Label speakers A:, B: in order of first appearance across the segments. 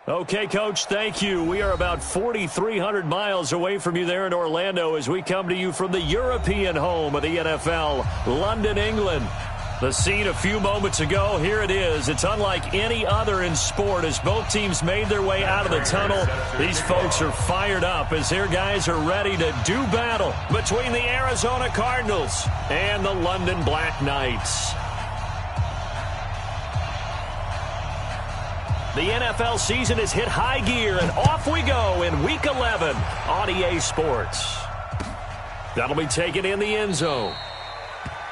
A: Okay, Coach, thank you. We are about 4,300 miles away from you there in Orlando as we come to you from the European home of the NFL, London, England. The scene a few moments ago, here it is. It's unlike any other in sport as both teams made their way out of the tunnel. These folks are fired up as their guys are ready to do battle between the Arizona Cardinals and the London Black Knights. The NFL season has hit high gear, and off we go in Week 11 on EA Sports. That'll be taken in the end zone.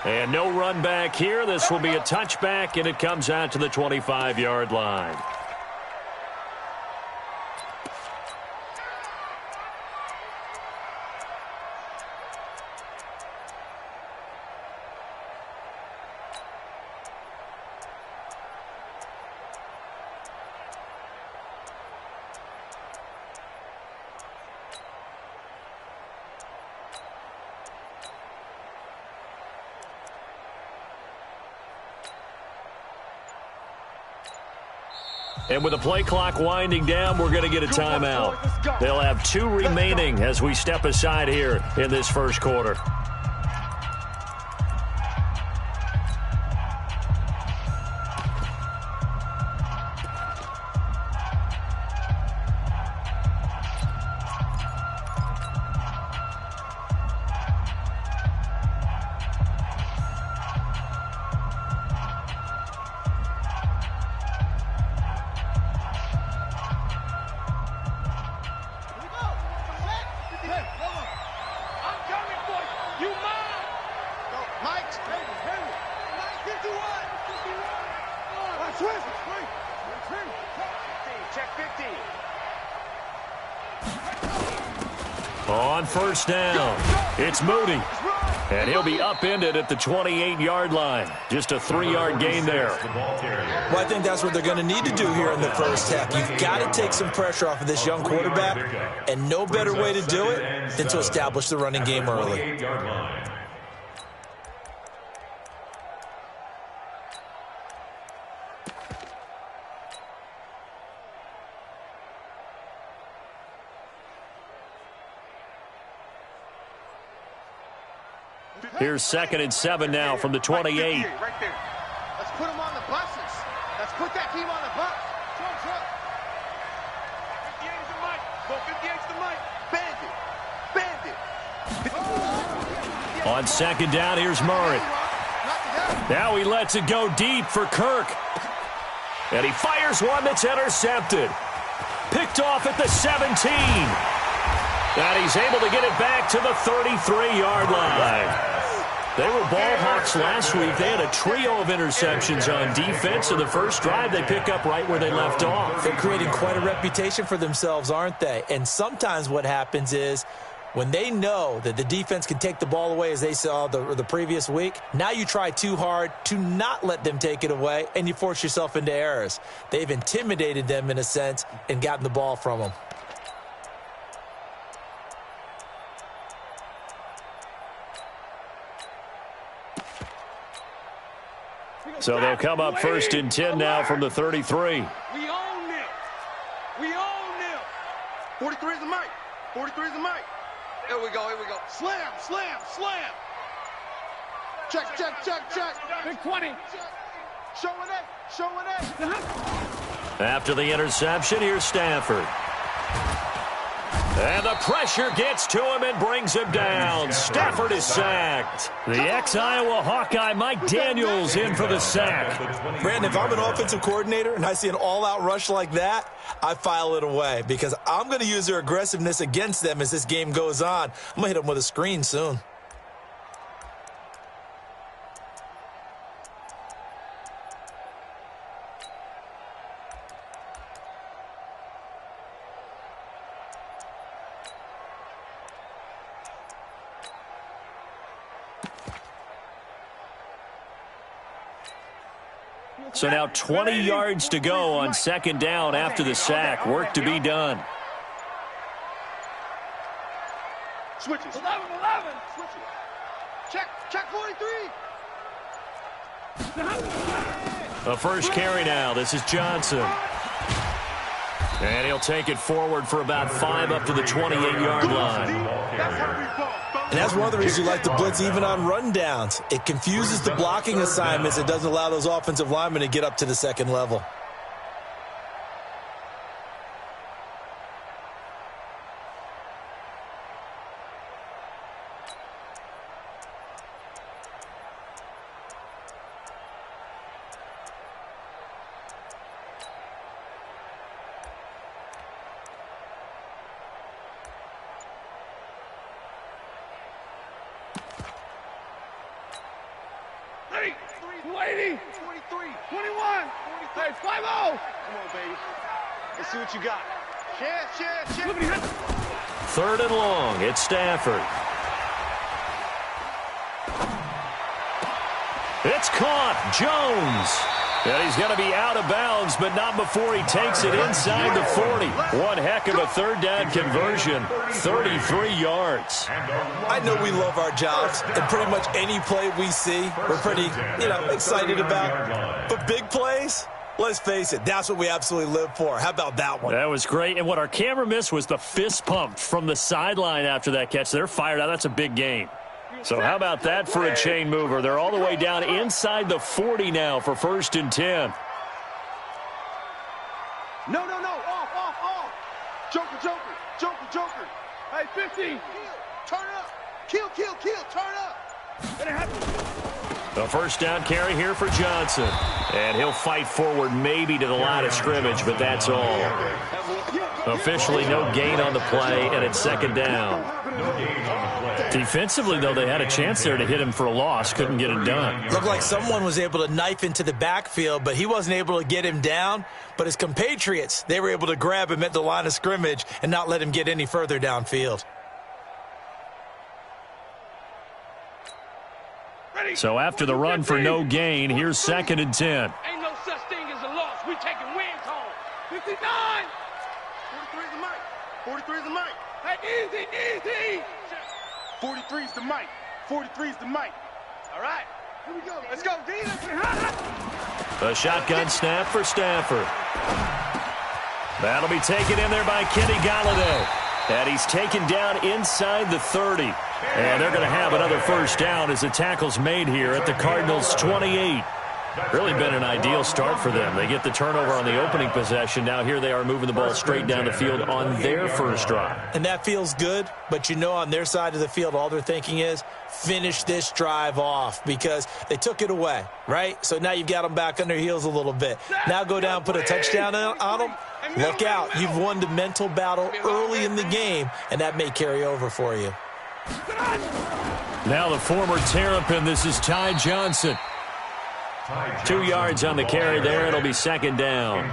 A: And no run back here. This will be a touchback, and it comes out to the 25-yard line. And with the play clock winding down, we're going to get a timeout. They'll have 2 remaining as we step aside here in this first quarter. On first down, it's Moody. And he'll be upended at the 28-yard line. Just a 3-yard gain there.
B: Well, I think that's what they're going to need to do here in the first half. You've got to take some pressure off of this young quarterback, and no better way to do it than to establish the running game early.
A: Here's 2nd and 7 now from the 28.
C: Right there. Let's put them on the buses. Let's put that team on the bus. Truck. 58 is the mic. Go 58 is the mic. Bandit.
A: On 2nd down, here's Murray. Now he lets it go deep for Kirk. And he fires one that's intercepted. Picked off at the 17. And he's able to get it back to the 33-yard line. They were ball hawks last week. They had a trio of interceptions on defense. In the first drive, they pick up right where they left off.
B: They're creating quite a reputation for themselves, aren't they? And sometimes what happens is when they know that the defense can take the ball away, as they saw the previous week, now you try too hard to not let them take it away, and you force yourself into errors. They've intimidated them in a sense and gotten the ball from them.
A: So they'll come up 1st and 10 now from the 33.
C: We own them. 43 is the mic. 43 is the mic. Here we go. Slam. Check. Big 20. Showing it.
A: After the interception, here's Stafford. And the pressure gets to him and brings him down. Stafford is sacked. The ex-Iowa Hawkeye Mike Daniels in for the sack.
B: Brandon, if I'm an offensive coordinator and I see an all-out rush like that, I file it away because I'm going to use their aggressiveness against them as this game goes on. I'm going to hit them with a screen soon.
A: So now 20 yards to go on 2nd down after the sack. Work to be done.
C: Switches. 11. Switches. Check 43.
A: A first carry now. This is Johnson. And he'll take it forward for about 5 up to the 28-yard line.
B: And that's one of the reasons you like to blitz even on rundowns. It confuses the blocking assignments. It doesn't allow those offensive linemen to get up to the second level.
C: Lady, 23, 21, 43, 5-0. Come on, baby. Let's see what you got. Chance.
A: 3rd and long. It's Stafford. It's caught. Jones. And he's going to be out of bounds, but not before he takes it inside the 40. One heck of a 3rd down conversion. 33 yards.
B: I know we love our jobs, and pretty much any play we see, we're pretty, excited about. But big plays, let's face it, that's what we absolutely live for. How about that one?
A: That was great. And what our camera missed was the fist pump from the sideline after that catch. They're fired out. That's a big game. So how about that for a chain mover? They're all the way down inside the 40 now for 1st and 10.
C: No. Off. Joker. Hey, 50. Turn up. Kill. Turn up.
A: The 1st down carry here for Johnson. And he'll fight forward maybe to the line of scrimmage, but that's all. Officially no gain on the play, and it's 2nd down. Defensively, though, they had a chance there to hit him for a loss. Couldn't get it done.
B: Looked like someone was able to knife into the backfield, but he wasn't able to get him down. But his compatriots, they were able to grab him at the line of scrimmage and not let him get any further downfield.
A: So after the run for no gain, here's 2nd and 10.
C: Ain't no such thing as a loss. We taking wins home. 59. 43 is the mic. Hey, easy. 43 is the mic. 43 is the mic. All right. Here we go. Let's go, D.
A: A shotgun snap for Stafford. That'll be taken in there by Kenny Golladay. And he's taken down inside the 30. And they're going to have another 1st down as the tackle's made here at the Cardinals' 28. Really been an ideal start for them. They get the turnover on the opening possession. Now here they are moving the ball straight down the field on their 1st drive.
B: And that feels good, but on their side of the field, all they're thinking is finish this drive off because they took it away, right? So now you've got them back on their heels a little bit. Now go down, put a touchdown on them. Look out. You've won the mental battle early in the game, and that may carry over for you.
A: Now the former Terrapin, this is Ty Johnson. 2 yards on the carry there. It'll be 2nd down.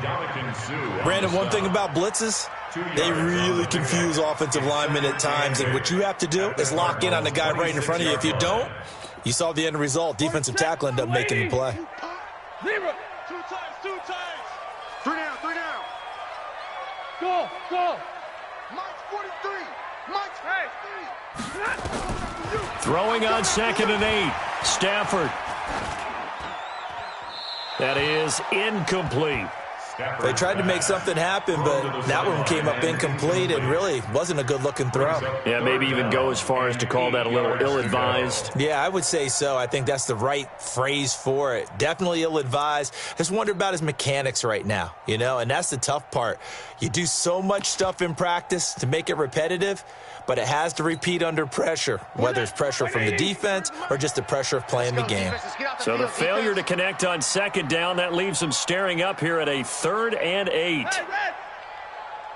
B: Brandon, one thing about blitzes, they really confuse offensive linemen at times. And what you have to do is lock in on the guy right in front of you. If you don't, you saw the end result. Defensive tackle ended up making the play.
C: 0. 2 times. 3 down. Go. Mike's 43. Mike's 43.
A: Throwing on 2nd and 8. Stafford. That is incomplete.
B: They tried to make something happen, but that one came up incomplete and really wasn't a good-looking throw.
A: Yeah, maybe even go as far as to call that a little ill-advised.
B: Yeah, I would say so. I think that's the right phrase for it. Definitely ill-advised. Just wonder about his mechanics right now, and that's the tough part. You do so much stuff in practice to make it repetitive, but it has to repeat under pressure, whether it's pressure from the defense or just the pressure of playing the game.
A: So the failure to connect on 2nd down, that leaves them staring up here at a 3rd and 8.
C: Hey, Red.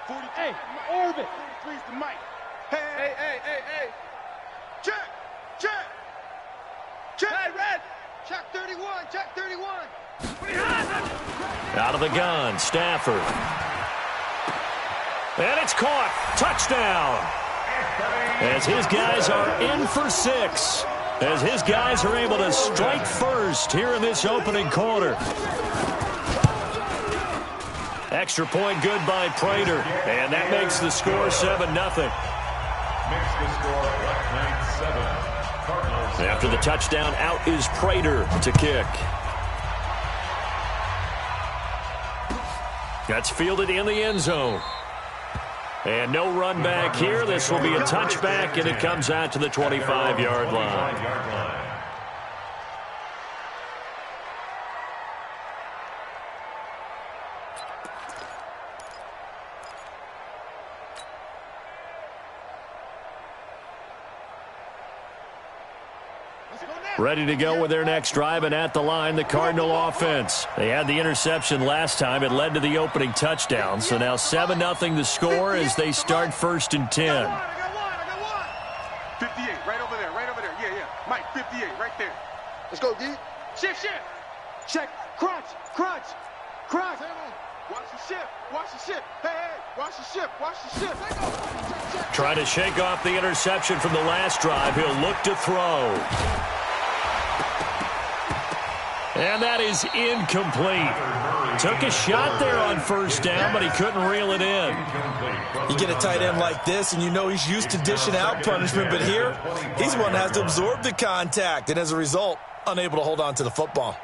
C: 40, hey, orbit. 43's the mic. Hey. Check. Hey, Red. Check 31.
A: Out of the gun, Stafford. And it's caught. Touchdown. As his guys are in for 6. As his guys are able to strike first here in this opening quarter. Extra point good by Prater. And that makes the score 7-0. After the touchdown, out is Prater to kick. That's fielded in the end zone. And no run back here. This will be a touchback, and it comes out to the 25-yard line. Ready to go with their next drive, and at the line, the Cardinal offense. They had the interception last time. It led to the opening touchdown. So now 7-0 the score as they start 1st and 10.
C: I got 58, right over there, right over there. Yeah. Mike, 58, right there. Let's go, D. Shift. Check. Crunch. Watch the shift. Hey, watch the shift.
A: Trying to shake off the interception from the last drive. He'll look to throw. And that is incomplete. Took a shot there on 1st down, but he couldn't reel it in.
B: You get a tight end like this, and you know he's used to dishing out punishment, but here, he's the one that has to absorb the contact, and as a result, unable to hold on to the football.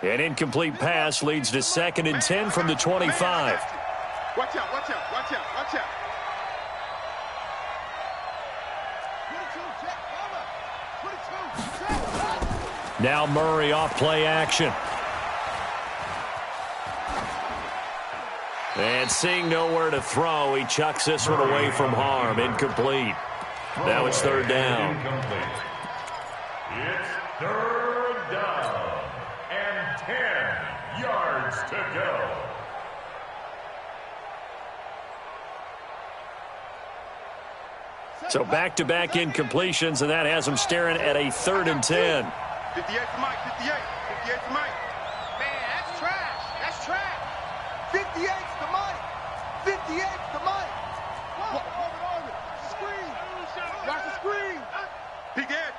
A: An incomplete pass leads to 2nd and 10 from the 25.
C: Watch out.
A: Now Murray off play action. And seeing nowhere to throw, he chucks this one away from harm. Incomplete. Now it's 3rd down.
D: It's 3rd down and 10 yards to go.
A: So back-to-back incompletions, and that has him staring at a 3rd and 10.
C: 58 to Mike, 58 to Mike. Man, that's trash. 58 to Mike. Watch the screen. Big edge.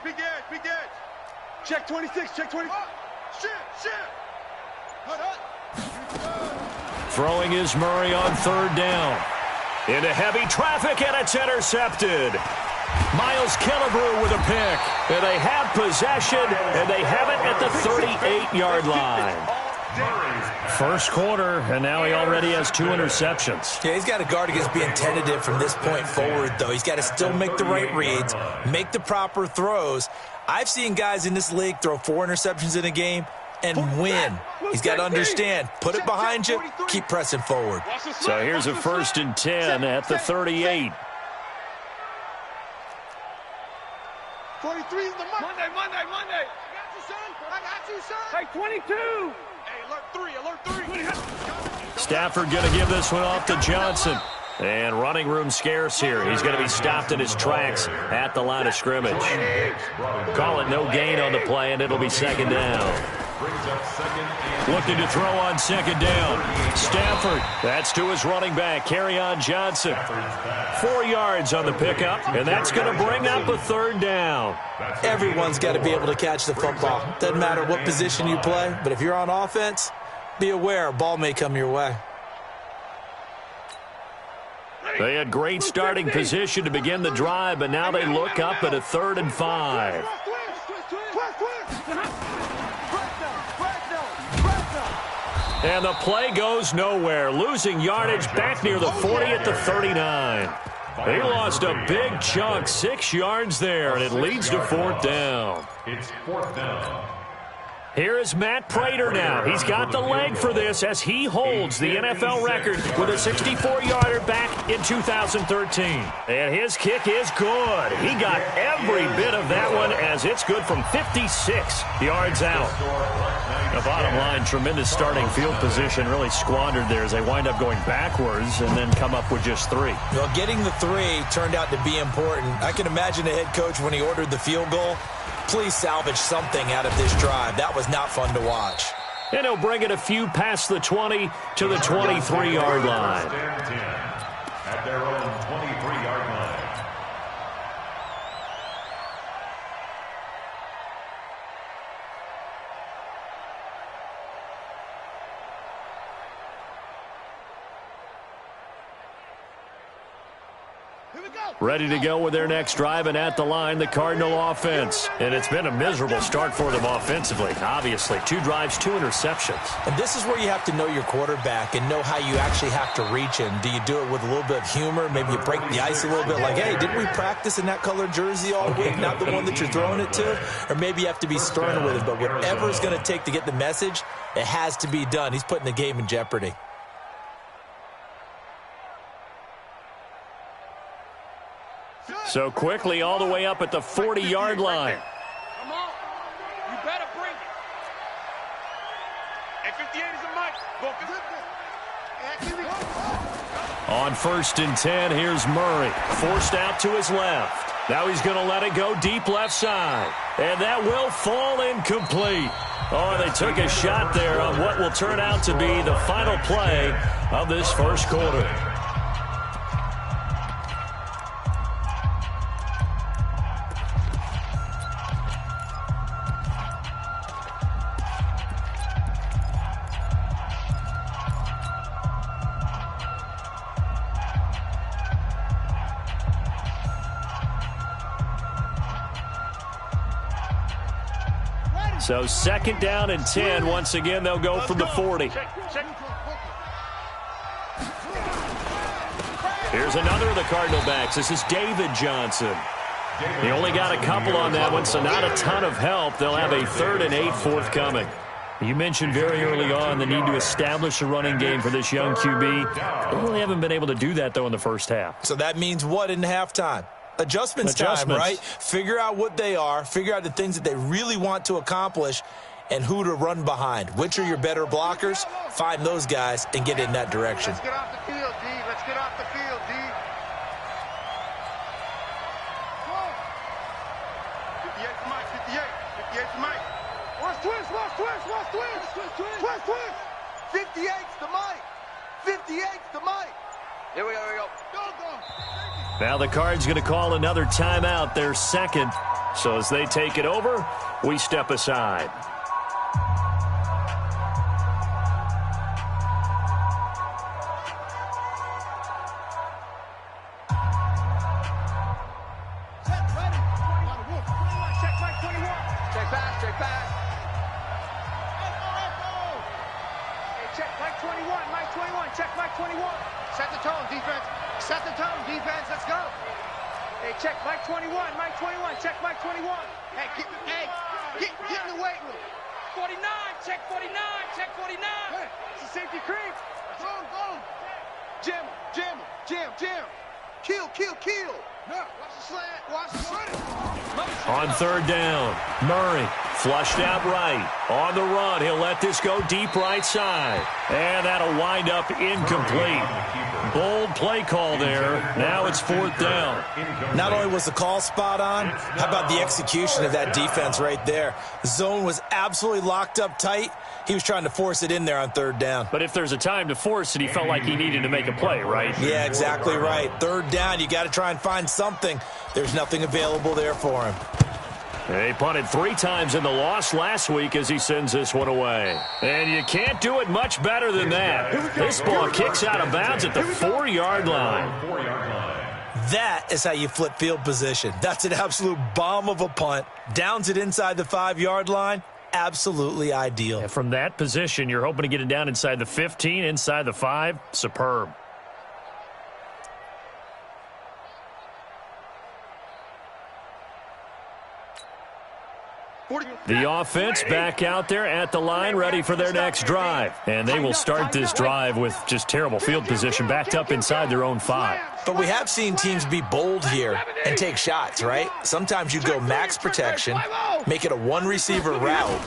C: Check 26. Shit.
A: Throwing is Murray on 3rd down. Into heavy traffic, and it's intercepted. Miles Killebrew with a pick. And they have possession, and they have it at the 38-yard line. 1st quarter, and now he already has 2 interceptions.
B: Yeah, he's got to guard against being tentative from this point forward, though. He's got to still make the right reads, make the proper throws. I've seen guys in this league throw 4 interceptions in a game and win. He's got to understand, put it behind you, keep pressing forward.
A: So here's a 1st and 10 at the 38.
C: 43 is the Monday. I got you, son. Hey, 22. Hey, alert 3.
A: Stafford going to give this one off to Johnson. And running room scarce here. He's going to be stopped in his tracks at the line of scrimmage. Call it no gain on the play, and it'll be 2nd down. Looking to throw on 2nd down. Stafford, that's to his running back, Kerryon Johnson. 4 yards on the pickup, and that's going to bring up a 3rd down.
B: Everyone's got to be able to catch the football. Doesn't matter what position you play, but if you're on offense, be aware a ball may come your way.
A: They had great starting position to begin the drive, but now they look up at a 3rd and 5. And the play goes nowhere, losing yardage back near the 40 at the 39. They lost a big chunk, 6 yards there, and it leads to 4th down.
D: It's 4th down.
A: Here is Matt Prater now. He's got the leg for this as he holds the NFL record with a 64-yarder back in 2013. And his kick is good. He got every bit of that one as it's good from 56 yards out. The bottom line, tremendous starting field position, really squandered there as they wind up going backwards and then come up with just 3.
B: Well, getting the 3 turned out to be important. I can imagine the head coach when he ordered the field goal. Please salvage something out of this drive. That was not fun to watch.
A: And he'll bring it a few past the 20 to the 23-yard line.
D: At their own 23-yard line.
C: Here
A: ready to go with their next drive, and at the line, the Cardinal offense. And it's been a miserable start for them offensively, obviously. 2 drives, 2 interceptions.
B: And this is where you have to know your quarterback and know how you actually have to reach him. Do you do it with a little bit of humor? Maybe you break the ice a little bit like, hey, didn't we practice in that colored jersey all week, not the one that you're throwing it to? Or maybe you have to be stern with it. But whatever it's going to take to get the message, it has to be done. He's putting the game in jeopardy.
A: So quickly all the way up at the 40-yard line.
C: Come on. You better bring it. And 58 is a mic.
A: On 1st and 10, here's Murray. Forced out to his left. Now he's going to let it go deep left side. And that will fall incomplete. Oh, they took a shot there on what will turn out to be the final play of this first quarter. So 2nd down and 10. Once again, they'll go from the 40. Here's another of the Cardinal backs. This is David Johnson. He only got a couple on that one, so not a ton of help. They'll have a 3rd and 8 forthcoming. You mentioned very early on the need to establish a running game for this young QB. They really haven't been able to do that, though, in the first half.
B: So that means what in halftime? Adjustments time, right? Figure out what they are, figure out the things that they really want to accomplish, and who to run behind. Which are your better blockers? Find those guys and get in that direction.
C: Let's get off the field, D. Let's get off the field, D. 58's the mic, 58. 58's the mic. Watch twist, watch twist, watch twist. Twist, twist. 58's the mic. 58's the mic. Here we go, here we go. Go, go.
A: Now the Cards going to call another timeout, their 2nd. So as they take it over, we step aside.
C: Check Mike 21. Check back, check back. Hey, check Mike 21, Mike 21, check Mike 21. Set the tone, defense. Set the tone, defense. Let's go. Hey, check Mike 21, Mike 21, check Mike 21. Hey, get in the weight room. 49, check 49, check 49. Hey, it's a safety creep. Go, go. Jam, jam, jam, jam. Kill, kill, kill. No, watch the slant, watch the slant.
A: On 3rd down, Murray flushed out right. On the run, he'll let this go deep right side. And that'll wind up incomplete. Bold play call there. Now it's 4th down.
B: Not only was the call spot on, how about the execution of that defense right there? The zone was absolutely locked up tight. He was trying to force it in there on 3rd down.
A: But if there's a time to force it, he felt like he needed to make a play, right?
B: Yeah, exactly right. 3rd down, you got to try and find something. There's nothing available there for him.
A: He punted 3 times in the loss last week as he sends this one away. And you can't do it much better than that. This ball kicks out of bounds at the 4-yard line.
B: That is how you flip field position. That's an absolute bomb of a punt. Downs it inside the 5-yard line. Absolutely ideal.
A: And from that position, you're hoping to get it down inside the 15, inside the 5. Superb. The offense back out there at the line, ready for their next drive. And they will start this drive with just terrible field position, backed up inside their own 5.
B: But we have seen teams be bold here and take shots, right? Sometimes you go max protection, make it a one-receiver route,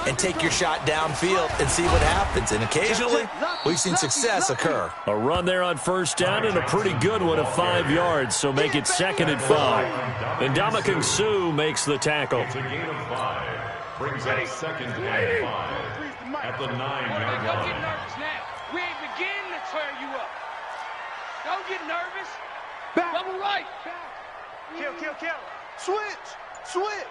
B: and take your shot downfield and see what happens. And occasionally, we've seen success occur.
A: A run there on 1st down and a pretty good one of 5 yards, so make it 2nd and 5. And Ndamukong Suh makes the tackle.
D: It's a gain of 5. Brings up 2nd and 5 at the 9-yard line.
C: Don't get nervous now. We ain't beginning to tear you up. Don't get nervous. Back. Double right. Kill, kill, kill. Switch. Switch.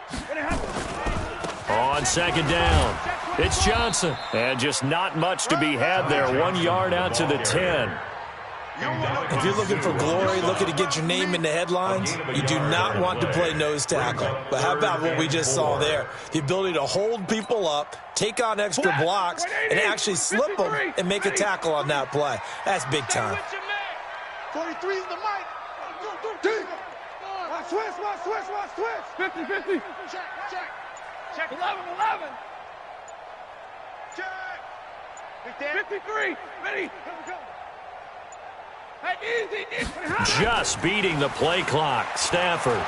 A: On 2nd down, it's Johnson. And just not much to be had there. 1 yard out to the 10.
B: If you're looking for glory, looking to get your name in the headlines, you do not want to play nose tackle. But how about what we just saw there? The ability to hold people up, take on extra blocks, and actually slip them and make a tackle on that play. That's big time.
C: 43 is the mic. Watch switch. 50. Check. 11. Check. 53. Ready. Here we go.
A: Just beating the play clock. Stafford.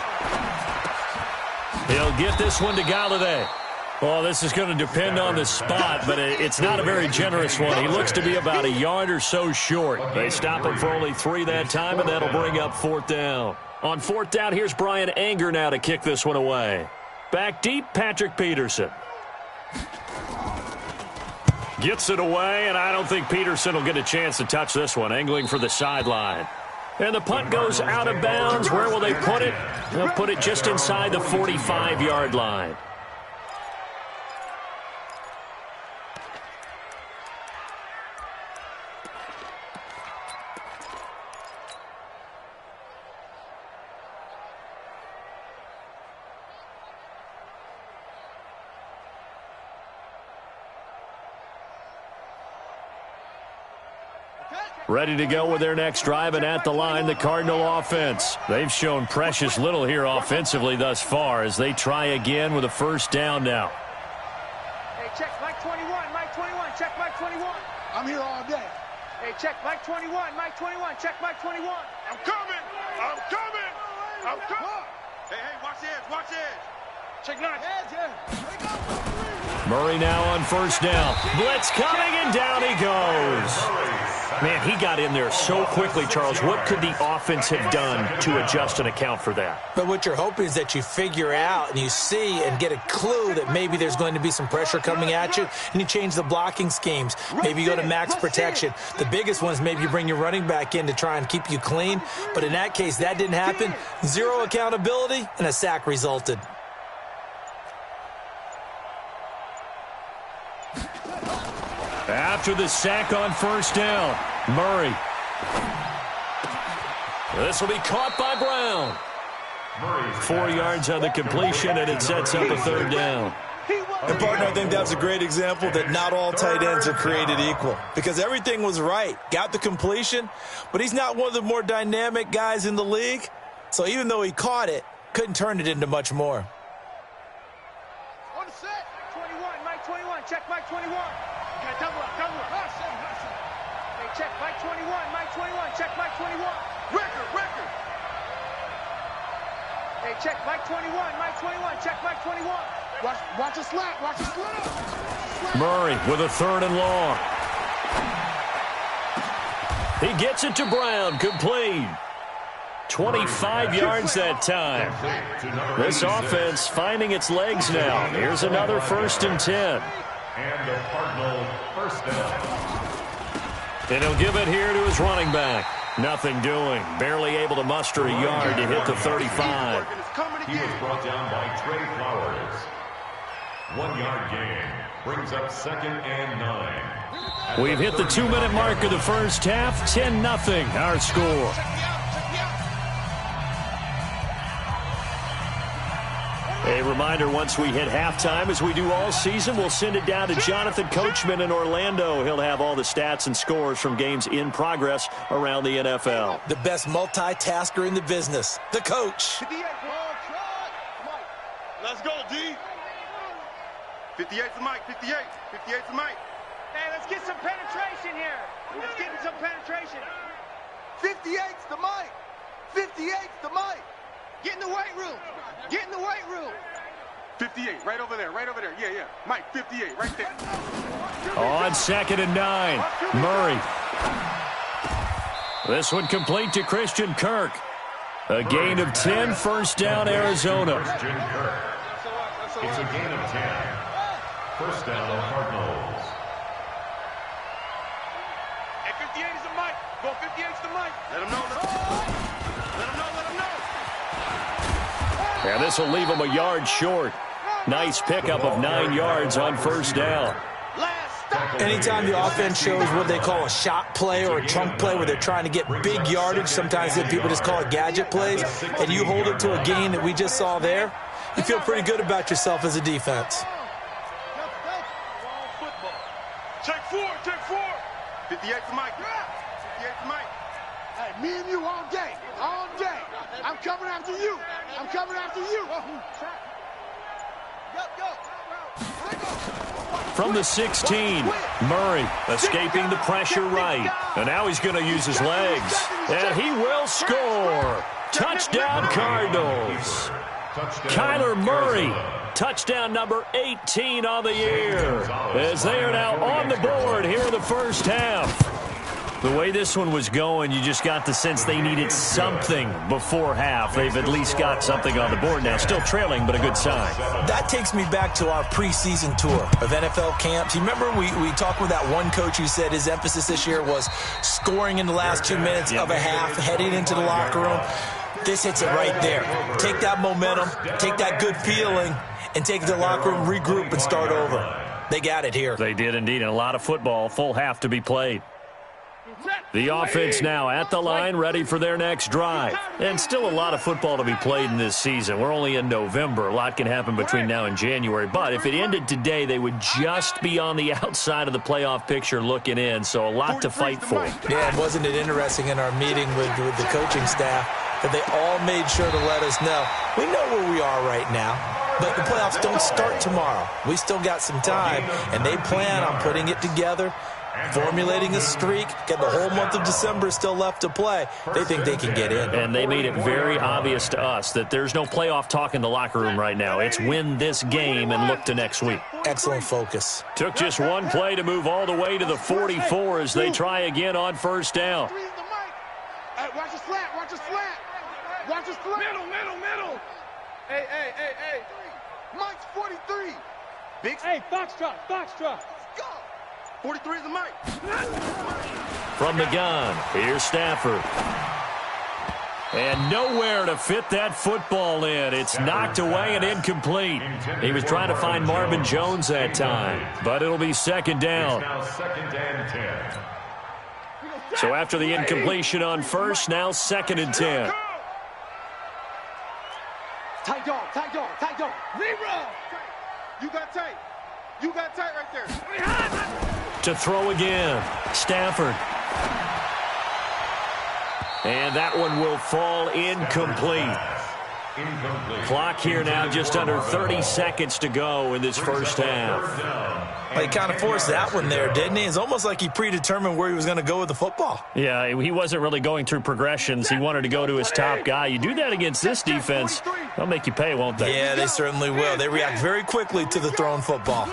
A: He'll get this one to Galladay. Well, this is going to depend on the spot, but it's not a very generous one. He looks to be about a yard or so short. They stop him for only 3 that time, and that'll bring up 4th down. On 4th down, here's Brian Anger now to kick this one away. Back deep, Patrick Peterson. Gets it away, and I don't think Peterson will get a chance to touch this one. Angling for the sideline. And the punt goes out of bounds. Where will they put it? They'll put it just inside the 45-yard line. Ready to go with their next drive, and at the line, the Cardinal offense. They've shown precious little here offensively thus far as they try again with a 1st down now.
C: Hey, check Mike 21. Check Mike 21. I'm here all day. Hey, check Mike 21. Check Mike 21. I'm coming. Hey, watch edge. Check 9.
A: Murray now on 1st down. Blitz coming, and down he goes. Man, he got in there so quickly, Charles. What could the offense have done to adjust and account for that?
B: But what you're hoping is that you figure out and you see and get a clue that maybe there's going to be some pressure coming at you, and you change the blocking schemes. Maybe you go to max protection. The biggest one is maybe you bring your running back in to try and keep you clean. But in that case, that didn't happen. 0 accountability, and a sack resulted.
A: After the sack on 1st down, Murray. This will be caught by Brown. 4 yards on the completion, and it sets up a 3rd down.
B: And, partner, I think that's a great example that not all tight ends are created equal, because everything was right. Got the completion, but he's not one of the more dynamic guys in the league. So even though he caught it, couldn't turn it into much more.
C: On the set. Mike 21. Check Mike 21. Okay, double up. Hey, check Mike 21. Check Mike 21. Record. Hey, check Mike 21. Check Mike 21. Watch a slant.
A: Murray with a 3rd and long. He gets it to Brown, complete. 25 yards that time. This offense finding its legs now. Here's another 1st and 10.
D: And the Cardinal 1st down.
A: And he'll give it here to his running back. Nothing doing. Barely able to muster a yard to hit the 35.
D: He was brought down by Trey Flowers. 1-yard gain. Brings up 2nd and 9.
A: We've hit the 2-minute mark of the 1st half. 10-0 our score. A reminder, once we hit halftime, as we do all season, we'll send it down to Jonathan Coachman in Orlando. He'll have all the stats and scores from games in progress around the NFL.
B: The best multitasker in the business, the coach.
C: Let's go, D. 58 for Mike. 58 for Mike. Hey, let's get some penetration here. Let's get some penetration. 58's the Mike. 58's the Mike. Get in the weight room. 58, right over there. Yeah. Mike, 58, right there.
A: On 2nd and 9, Murray. This one complete to Christian Kirk. A gain of 10, 1st down, Arizona.
D: Christian Kirk. It's a gain of 10. 1st down, Cardinals.
C: Hey, 58 is the Mike. Go 58's the Mike. Let him know.
A: And this will leave him a yard short. Nice pickup of 9 yards on 1st down.
C: Last
B: Anytime the offense shows what they call a shot play or a chunk play where they're trying to get big yardage, sometimes people just call it gadget plays, and you hold it to a gain that we just saw there, you feel pretty good about yourself as a defense.
C: Check four. 58 to Mike. 58 to Mike. Hey, me and you all day. All day. I'm coming after you.
A: From the 16, Murray escaping the pressure right. And now he's going to use his legs. And he will score. Touchdown, Cardinals. Kyler Murray, touchdown number 18 on the year, as they are now on the board here in the first half. The way this one was going, you just got the sense they needed something before half. They've at least got something on the board now. Still trailing, but a good sign.
B: That takes me back to our preseason tour of NFL camps. You remember we talked with that one coach who said his emphasis this year was scoring in the last 2 minutes of a half, heading into the locker room. This hits it right there. Take that momentum, take that good feeling, and take it to the locker room, regroup, and start over. They got it here.
A: They did indeed, and a lot of football, full half to be played. The offense now at the line, ready for their next drive. And still a lot of football to be played in this season. We're only in November. A lot can happen between now and January. But if it ended today, they would just be on the outside of the playoff picture looking in. So a lot to fight for.
B: Yeah, wasn't it interesting in our meeting with the coaching staff that they all made sure to let us know, we know where we are right now, but the playoffs don't start tomorrow. We still got some time, and they plan on putting it together, formulating a streak, get the whole month of December still left to play. They think they can get in.
A: And they made it very obvious to us that there's no playoff talk in the locker room right now. It's win this game and look to next week.
B: Excellent focus.
A: Took just one play to move all the way to the 44 as they try again on first down.
C: Hey, watch his flat. Middle. Hey. Mike's 43. Big.
E: Hey, Foxtrot.
C: Go. 43 is the Mike.
A: From the gun, here's Stafford. And nowhere to fit that football in. It's knocked away and incomplete. He was trying to find Marvin Jones that time, but it'll be second down. So after the incompletion on first, now second and 10.
C: Tight dog. Zero. You got tight right there.
A: To throw again, Stafford. And that one will fall incomplete. Clock here now just under 30 seconds to go in this first half.
B: Well, he kind of forced that one there, didn't he? It's almost like he predetermined where he was going to go with the football.
A: Yeah, he wasn't really going through progressions. He wanted to go to his top guy. You do that against this defense, they'll make you pay, won't they?
B: Yeah, they certainly will. They react very quickly to the thrown football.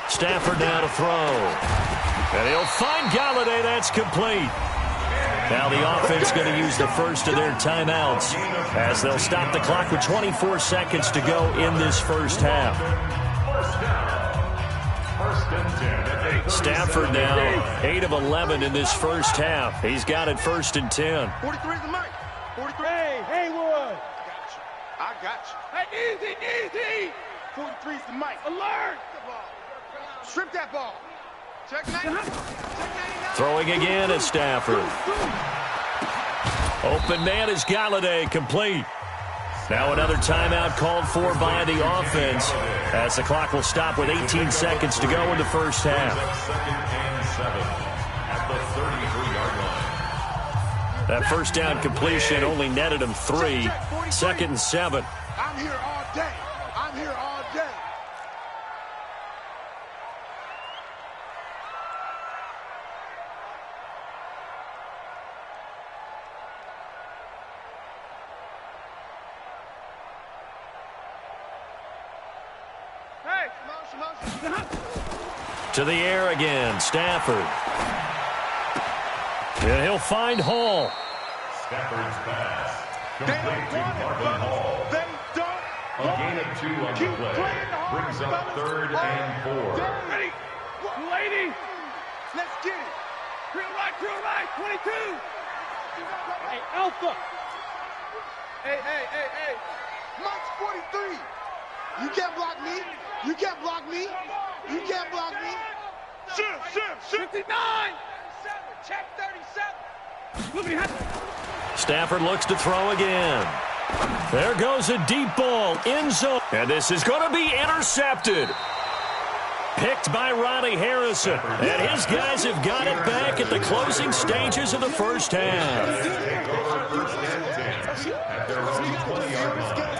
A: Stafford now to throw. And he'll find Galladay. That's complete. Now the offense going to use the first of their timeouts as they'll stop the clock with 24 seconds to go in this first half. Stafford now 8 of 11 in this first half. He's got it first and 10.
C: 43 is the Mike. 43.
E: Hey, Haywood.
C: I got you. Hey, easy. 43 is the Mike. Alert. Strip that ball. Check 90.
A: Throwing again at Stafford. Open man is Galladay, complete. Now another timeout called for by the offense as the clock will stop with 18 seconds to go in the first half. That first down completion only netted him 3. Second and 7.
C: I'm here all day.
A: To the air again, Stafford. And he'll find Hall.
D: Stafford's pass. Complete to Marvin Hall. A gain of 2 on the play. Brings up 3rd and 4.
C: Ready? 280. Let's get it. Drill right. 22.
E: Hey, Alpha.
C: Hey. Mike's 43. You can't block me. Shift. 59. 37. Check 37.
A: Stafford looks to throw again. There goes a deep ball, end zone. And this is going to be intercepted. Picked by Ronnie Harrison. And his guys have got it back at the closing stages of the first half.
D: At their own 20-yard line.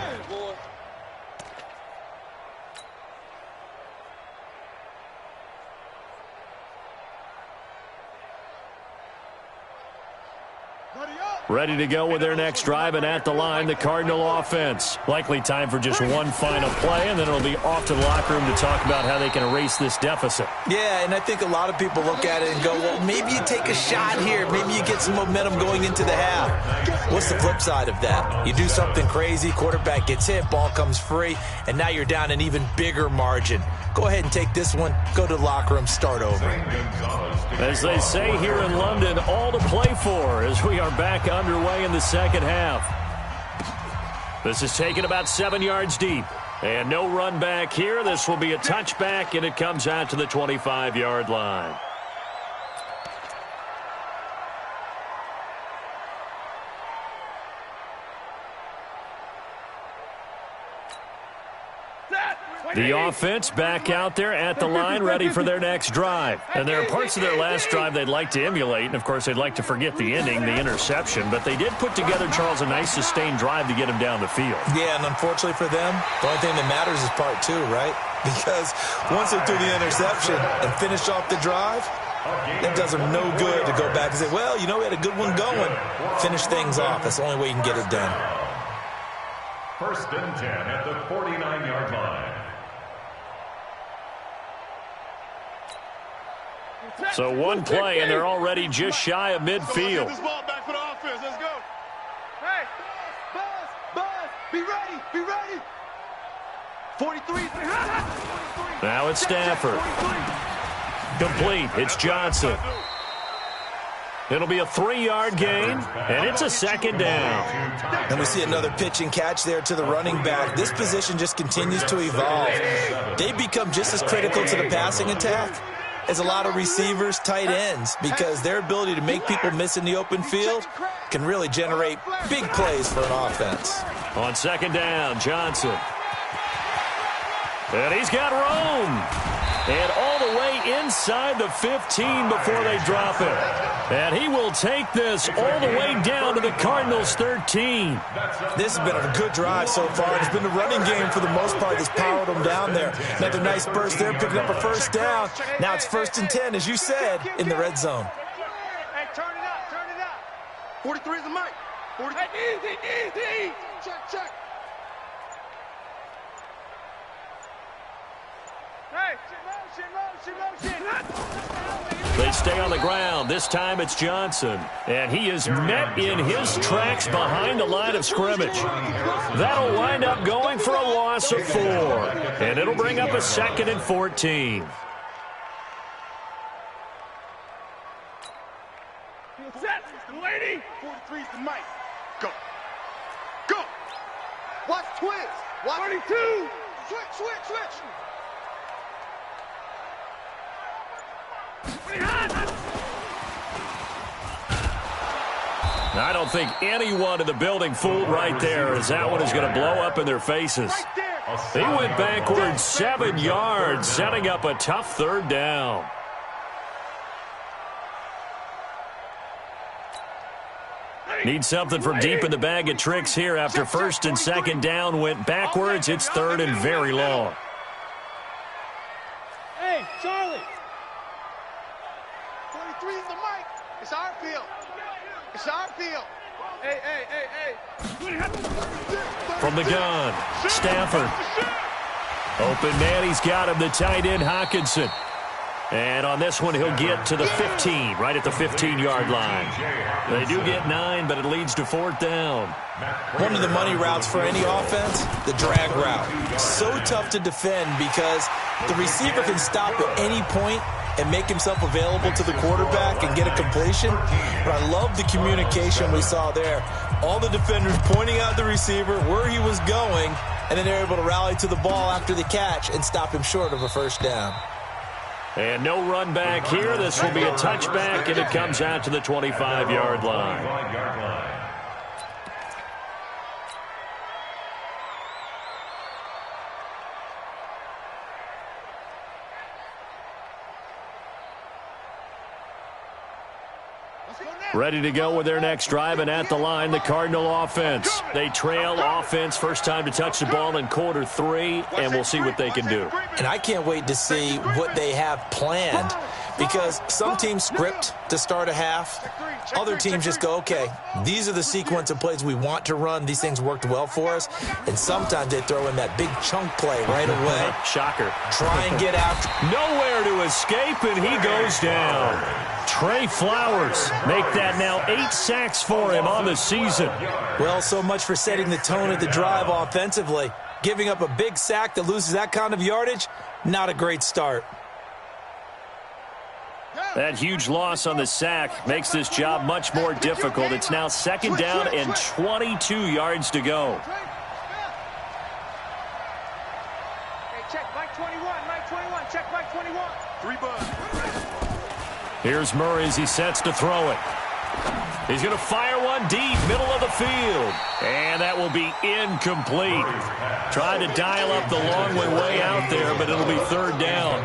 A: Ready to go with their next drive, and at the line, the Cardinal offense. Likely time for just one final play, and then it'll be off to the locker room to talk about how they can erase this deficit.
B: Yeah, and I think a lot of people look at it and go, well, maybe you take a shot here. Maybe you get some momentum going into the half. What's the flip side of that? You do something crazy, quarterback gets hit, ball comes free, and now you're down an even bigger margin. Go ahead and take this one, go to the locker room, start over.
A: As they say here in London, all to play for as we are back underway in the second half. This is taken about 7 yards deep. And no run back here. This will be a touchback, and it comes out to the 25-yard line. The offense back out there at the line, ready for their next drive. And there are parts of their last drive they'd like to emulate, and, of course, they'd like to forget the ending, the interception. But they did put together, Charles, a nice sustained drive to get him down the field.
B: Yeah, and unfortunately for them, the only thing that matters is part two, right? Because once they threw the interception and finished off the drive, it does them no good to go back and say, well, you know, we had a good one going. Finish things off. That's the only way you can get it done.
D: 1st and 10 at the 49-yard line.
A: So one play, and they're already just shy of midfield.
C: This ball back for the offense. Let's go. Hey, Buzz, be ready. 43.
A: Now it's Stafford. Complete. It's Johnson. It'll be a 3-yard gain, and it's a second down.
B: And we see another pitch and catch there to the running back. This position just continues to evolve. They become just as critical to the passing attack as a lot of receivers, tight ends, because their ability to make people miss in the open field can really generate big plays for an offense.
A: On second down, Johnson. And he's got room. And all the way inside the 15 before they drop it. And he will take this all the way down to the Cardinals' 13.
B: This has been a good drive so far. It's been the running game for the most part that's powered them down there. Another nice burst there, picking up a first down. Now it's 1st and 10, as you said, in the red zone.
C: Hey, turn it up. 43 is the mic. 43. Hey, easy. Check. Hey, motion.
A: They stay on the ground. This time it's Johnson. And he is met in his tracks behind the line of scrimmage. That'll wind up going for a loss of 4. And it'll bring up a 2nd and 14.
C: Set, lady. 43 is the mic. Go. Watch twist. 42. Switch.
A: I don't think anyone in the building fooled right there, as that one is going to blow up in their faces. He went backwards 7 yards, setting up a tough 3rd down. Need something from deep in the bag of tricks here after 1st and 2nd down went backwards. It's 3rd and very long.
E: Hey, Charlie.
C: 43 is the mic. It's our field. Hey.
A: From the gun, Stafford. Open man, he's got him, the tight end, Hockenson. And on this one, he'll get to the 15, right at the 15-yard line. They do get 9, but it leads to 4th down.
B: One of the money routes for any offense, the drag route. So tough to defend because the receiver can stop at any point and make himself available to the quarterback and get a completion. But I love the communication we saw there. All the defenders pointing out the receiver, where he was going, and then they're able to rally to the ball after the catch and stop him short of a 1st down.
A: And no run back here. This will be a touchback, and it comes out to the 25-yard line. Ready to go with their next drive, and at the line, the Cardinal offense. They trail offense, first time to touch the ball in quarter 3, and we'll see what they can do.
B: And I can't wait to see what they have planned, because some teams script to start a half. Other teams just go, okay, these are the sequence of plays we want to run. These things worked well for us. And sometimes they throw in that big chunk play right away.
A: Shocker.
B: Try and get out.
A: Nowhere to escape, and he goes down. Trey Flowers make that now 8 sacks for him on the season.
B: Well, so much for setting the tone of the drive offensively. Giving up a big sack that loses that kind of yardage, not a great start.
A: That huge loss on the sack makes this job much more difficult. It's now 2nd down and 22 yards to go.
C: Hey, check Mike 21, Mike 21, check Mike 21. 3 bucks.
A: Here's Murray as he sets to throw it. He's going to fire one deep, middle of the field. And that will be incomplete. Trying to dial up the long way out there, but it'll be 3rd down.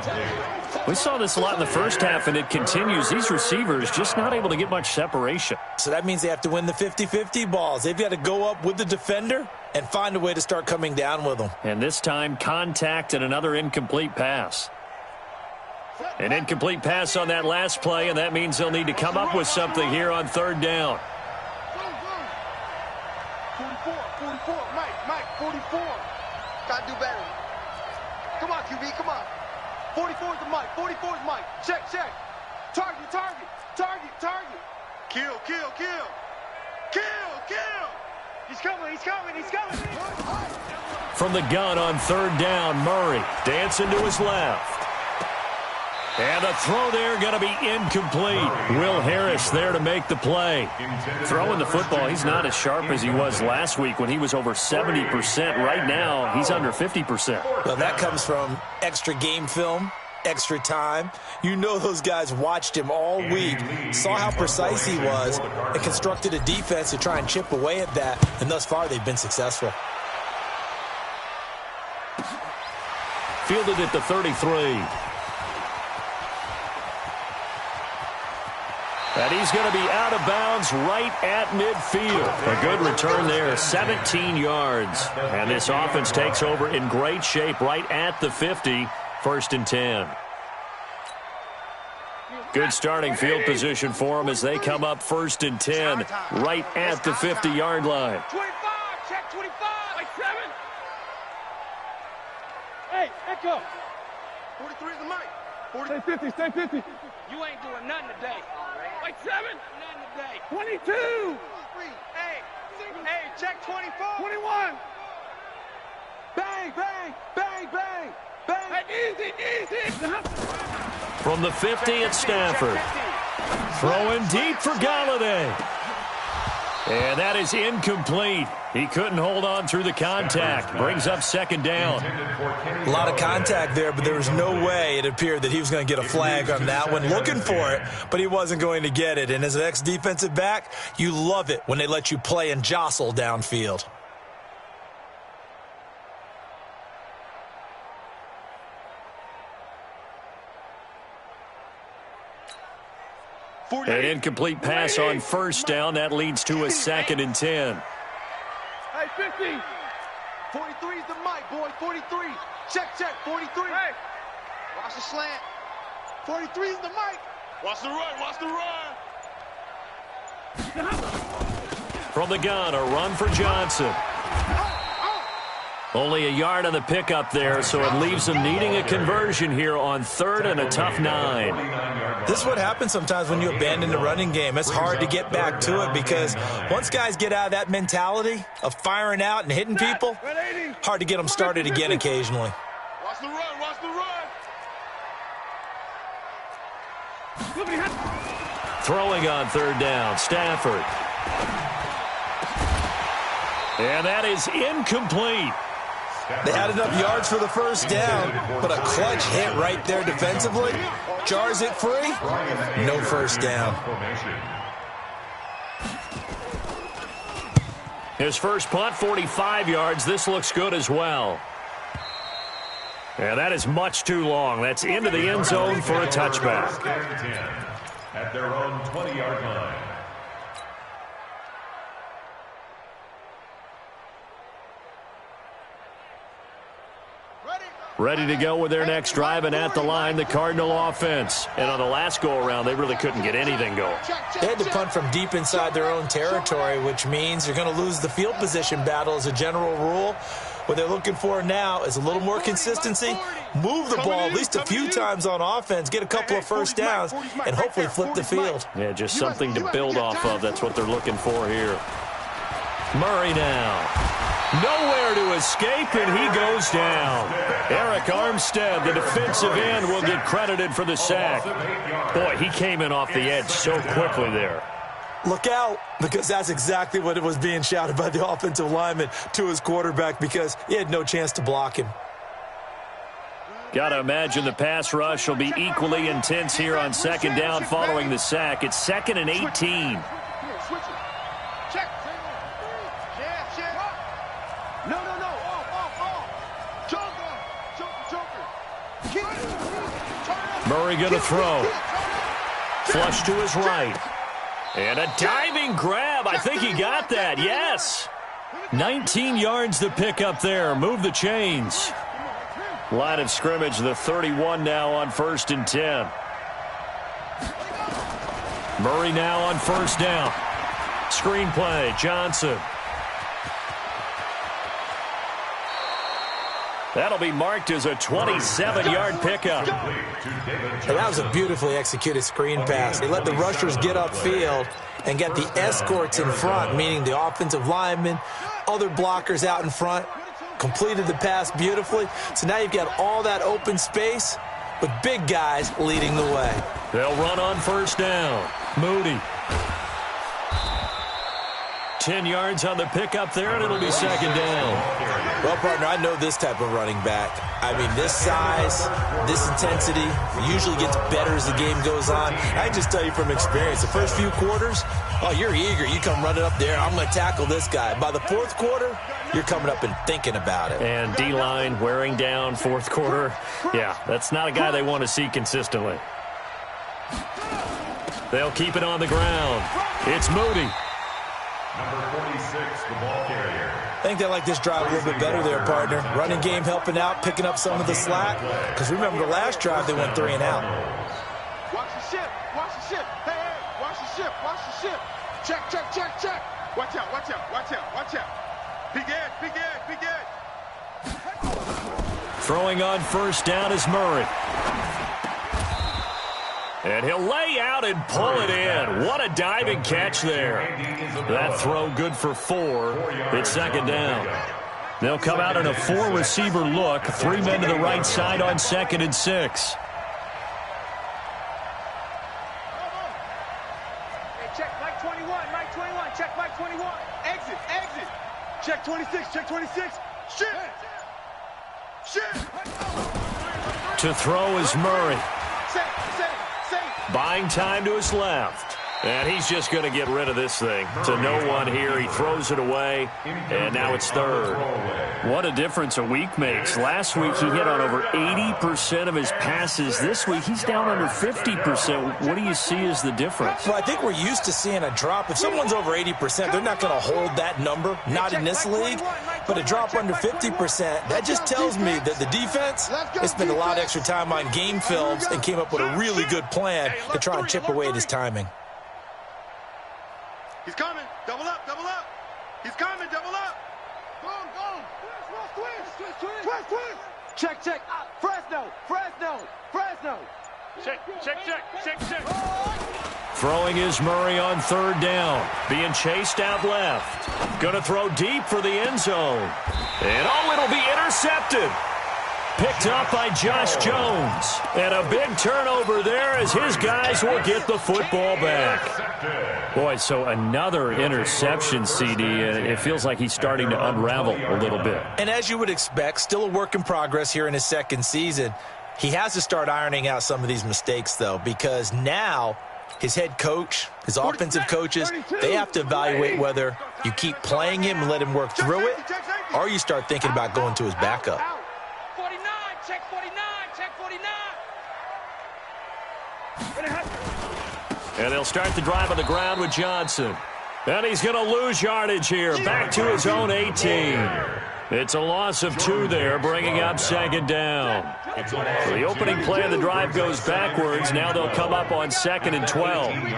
A: We saw this a lot in the first half, and it continues. These receivers just not able to get much separation.
B: So that means they have to win the 50-50 balls. They've got to go up with the defender and find a way to start coming down with them.
A: And this time, contact and another incomplete pass. An incomplete pass on that last play, and that means they'll need to come up with something here on 3rd down.
C: 44, Mike, 44. Gotta do better. Come on, QB, come on. 44 is the Mike, 44 is Mike. Check. Target. Kill. He's coming.
A: From the gun on 3rd down, Murray dancing to his left. And the throw there going to be incomplete. Will Harris there to make the play. Throwing the football, he's not as sharp as he was last week when he was over 70%. Right now, he's under 50%.
B: Well, that comes from extra game film, extra time. You know those guys watched him all week, saw how precise he was, and constructed a defense to try and chip away at that. And thus far, they've been successful.
A: Fielded at the 33. And he's going to be out of bounds right at midfield. A good return there, 17 yards. And this offense takes over in great shape right at the 50, 1st and 10. Good starting field position for them as they come up 1st and 10 right at the 50-yard line.
C: 25, check 25, like 7.
E: Hey, Echo.
C: 43 is the Mike.
E: Stay 50.
C: You ain't doing nothing today. Like 7, nothing today.
E: 22.
C: Hey, check 24.
E: 21.
C: Bang.
E: Easy.
A: From the 50, it's Stafford. Throwing deep for Galladay. And that is incomplete. He couldn't hold on through the contact. Brings up 2nd down.
B: A lot of contact there, but there was no way it appeared that he was going to get a flag on that one. Looking for it, but he wasn't going to get it. And as an ex-defensive back, you love it when they let you play and jostle downfield.
A: An incomplete pass on 1st down. That leads to a 2nd and 10.
E: Hey, 50.
C: 43 is the Mike, boy. 43. Check. 43.
E: Hey.
C: Watch the slant. 43 is the Mike. Watch the run.
A: From the gun, a run for Johnson. Only a yard on the pickup there, so it leaves them needing a conversion here on 3rd and a tough 9.
B: This is what happens sometimes when you abandon the running game. It's hard to get back to it because once guys get out of that mentality of firing out and hitting people, hard to get them started again occasionally.
C: Watch the run.
A: Throwing on 3rd down, Stafford. And that is incomplete.
B: They had enough yards for the first down, but a clutch hit right there defensively. Jars it free. No first down.
A: His first punt, 45 yards. This looks good as well. Yeah, that is much too long. That's into the end zone for a touchback.
D: At their own 20-yard line.
A: Ready to go with their next drive, and at the line, the Cardinal offense. And on the last go-around, they really couldn't get anything going.
B: They had to punt from deep inside their own territory, which means you're going to lose the field position battle as a general rule. What they're looking for now is a little more consistency, move the ball at least a few times on offense, get a couple of first downs, and hopefully flip the field.
A: Yeah, just something to build off of. That's what they're looking for here. Murray now. Nowhere to escape, and he goes down. Eric Armstead, the defensive end, will get credited for the sack. Boy, he came in off the edge so quickly there.
B: Look out, because that's exactly what it was being shouted by the offensive lineman to his quarterback, because he had no chance to block him.
A: Got to imagine the pass rush will be equally intense here on second down following the sack. It's 2nd and 18. Murray going to throw. Flush to his right. And a diving grab. I think he got that. Yes. 19 yards to pick up there. Move the chains. Line of scrimmage, the 31 now on 1st and 10. Murray now on first down. Screenplay, Johnson. That'll be marked as a 27-yard pickup.
B: And that was a beautifully executed screen pass. They let the rushers get upfield and get the escorts in front, meaning the offensive linemen, other blockers out in front, completed the pass beautifully. So now you've got all that open space with big guys leading the way.
A: They'll run on first down. Moody. 10 yards on the pickup there, and it'll be second down.
B: Well, partner, I know this type of running back. I mean, this size, this intensity usually gets better as the game goes on. I can just tell you from experience, the first few quarters, oh, you're eager. You come running up there, I'm going to tackle this guy. By the fourth quarter, you're coming up and thinking about it.
A: And D-line wearing down fourth quarter. Yeah, that's not a guy they want to see consistently. They'll keep it on the ground. It's Moody.
D: Number 46, the ball carrier.
B: I think they like this drive a little bit better there, partner. Running game helping out, picking up some of the slack. Because remember, the last drive, they went 3 and out.
C: Watch the ship. Watch the ship. Hey, hey. Watch the ship. Watch the ship. Check, check, check, check. Watch out, watch out, watch out, watch out. Big edge, big edge, big edge.
A: Throwing on first down is Murray. And he'll lay out and pull it in. What a diving catch there. That throw good for 4. It's second down. They'll come out in a 4-receiver look. 3 men to the right side on 2nd and 6.
C: Hey, check Mike 21, Mike 21, check Mike 21. Exit, exit. Check 26, check 26. Shit. Shit.
A: To throw is Murray.
C: Safe.
A: Buying time to his left. And he's just going to get rid of this thing. To no one here. He throws it away. And now it's 3rd. What a difference a week makes. Last week he hit on over 80% of his passes. This week he's down under 50%. What do you see as the difference?
B: Well, I think we're used to seeing a drop. If someone's over 80%, they're not going to hold that number. Not in this league. But a drop under 50%, that just tells me that the defense has spent a lot of extra time on game films and came up with a really good plan to try and chip away at his timing.
C: He's coming. Double up, double up. He's coming, double up. Go. Twist. Check. Fresno. Check.
A: Throwing is Murray on 3rd down. Being chased out left. Going to throw deep for the end zone. And it'll be intercepted. picked up by Josh Jones. And a big turnover there as his guys will get the football back. Boy, so another interception, CD, and it feels like he's starting to unravel a little bit.
B: And as you would expect, still a work in progress here in his second season. He has to start ironing out some of these mistakes, though, because now his head coach, his offensive coaches, they have to evaluate whether you keep playing him and let him work through it, or you start thinking about going to his backup.
C: 49, check 49, check 49.
A: And they'll start the drive on the ground with Johnson. And he's going to lose yardage here, back to his own 18. It's a loss of 2 there, bringing up second down. So the opening play of the drive goes backwards. Now they'll come up on 2nd and 12.
C: 43 is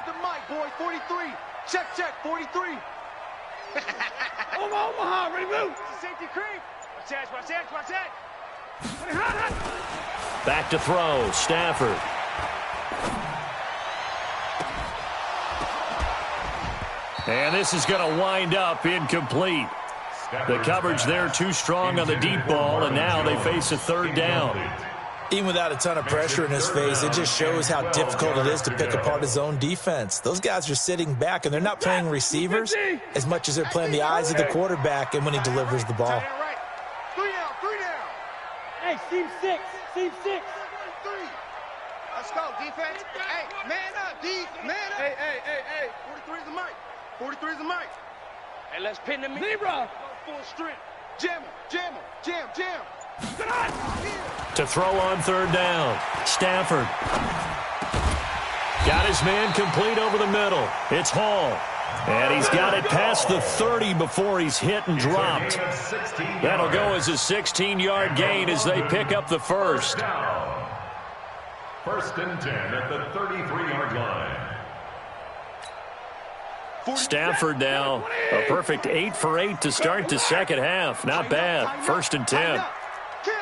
C: the mic, boy. 43. Check, 43.
E: Omaha, ready to move.
C: Safety creep. Watch that.
A: Back to throw, Stafford. And this is going to wind up incomplete. The coverage there too strong on the deep ball, and now they face a 3rd down.
B: Even without a ton of pressure in his face, it just shows how difficult it is to pick apart his own defense. Those guys are sitting back, and they're not playing receivers as much as they're playing the eyes of the quarterback and when he delivers the ball.
C: 3 down.
E: Hey, seam 6.
C: 3. Let's go, defense. Hey, man up, D. Man up. Hey. 43 is the mic. 43 is the mic. Hey, let's pin them in.
E: Zebra.
C: Full strength. Jam.
A: To throw on 3rd down, Stafford. Got his man complete over the middle. It's Hall. And he's got it past the 30 before he's hit and dropped. That'll go as a 16-yard gain as they pick up the first.
D: 1st and 10 at the 33-yard line.
A: Stafford now a perfect 8 for 8 to start the second half. Not bad. 1st and 10.
C: Kill.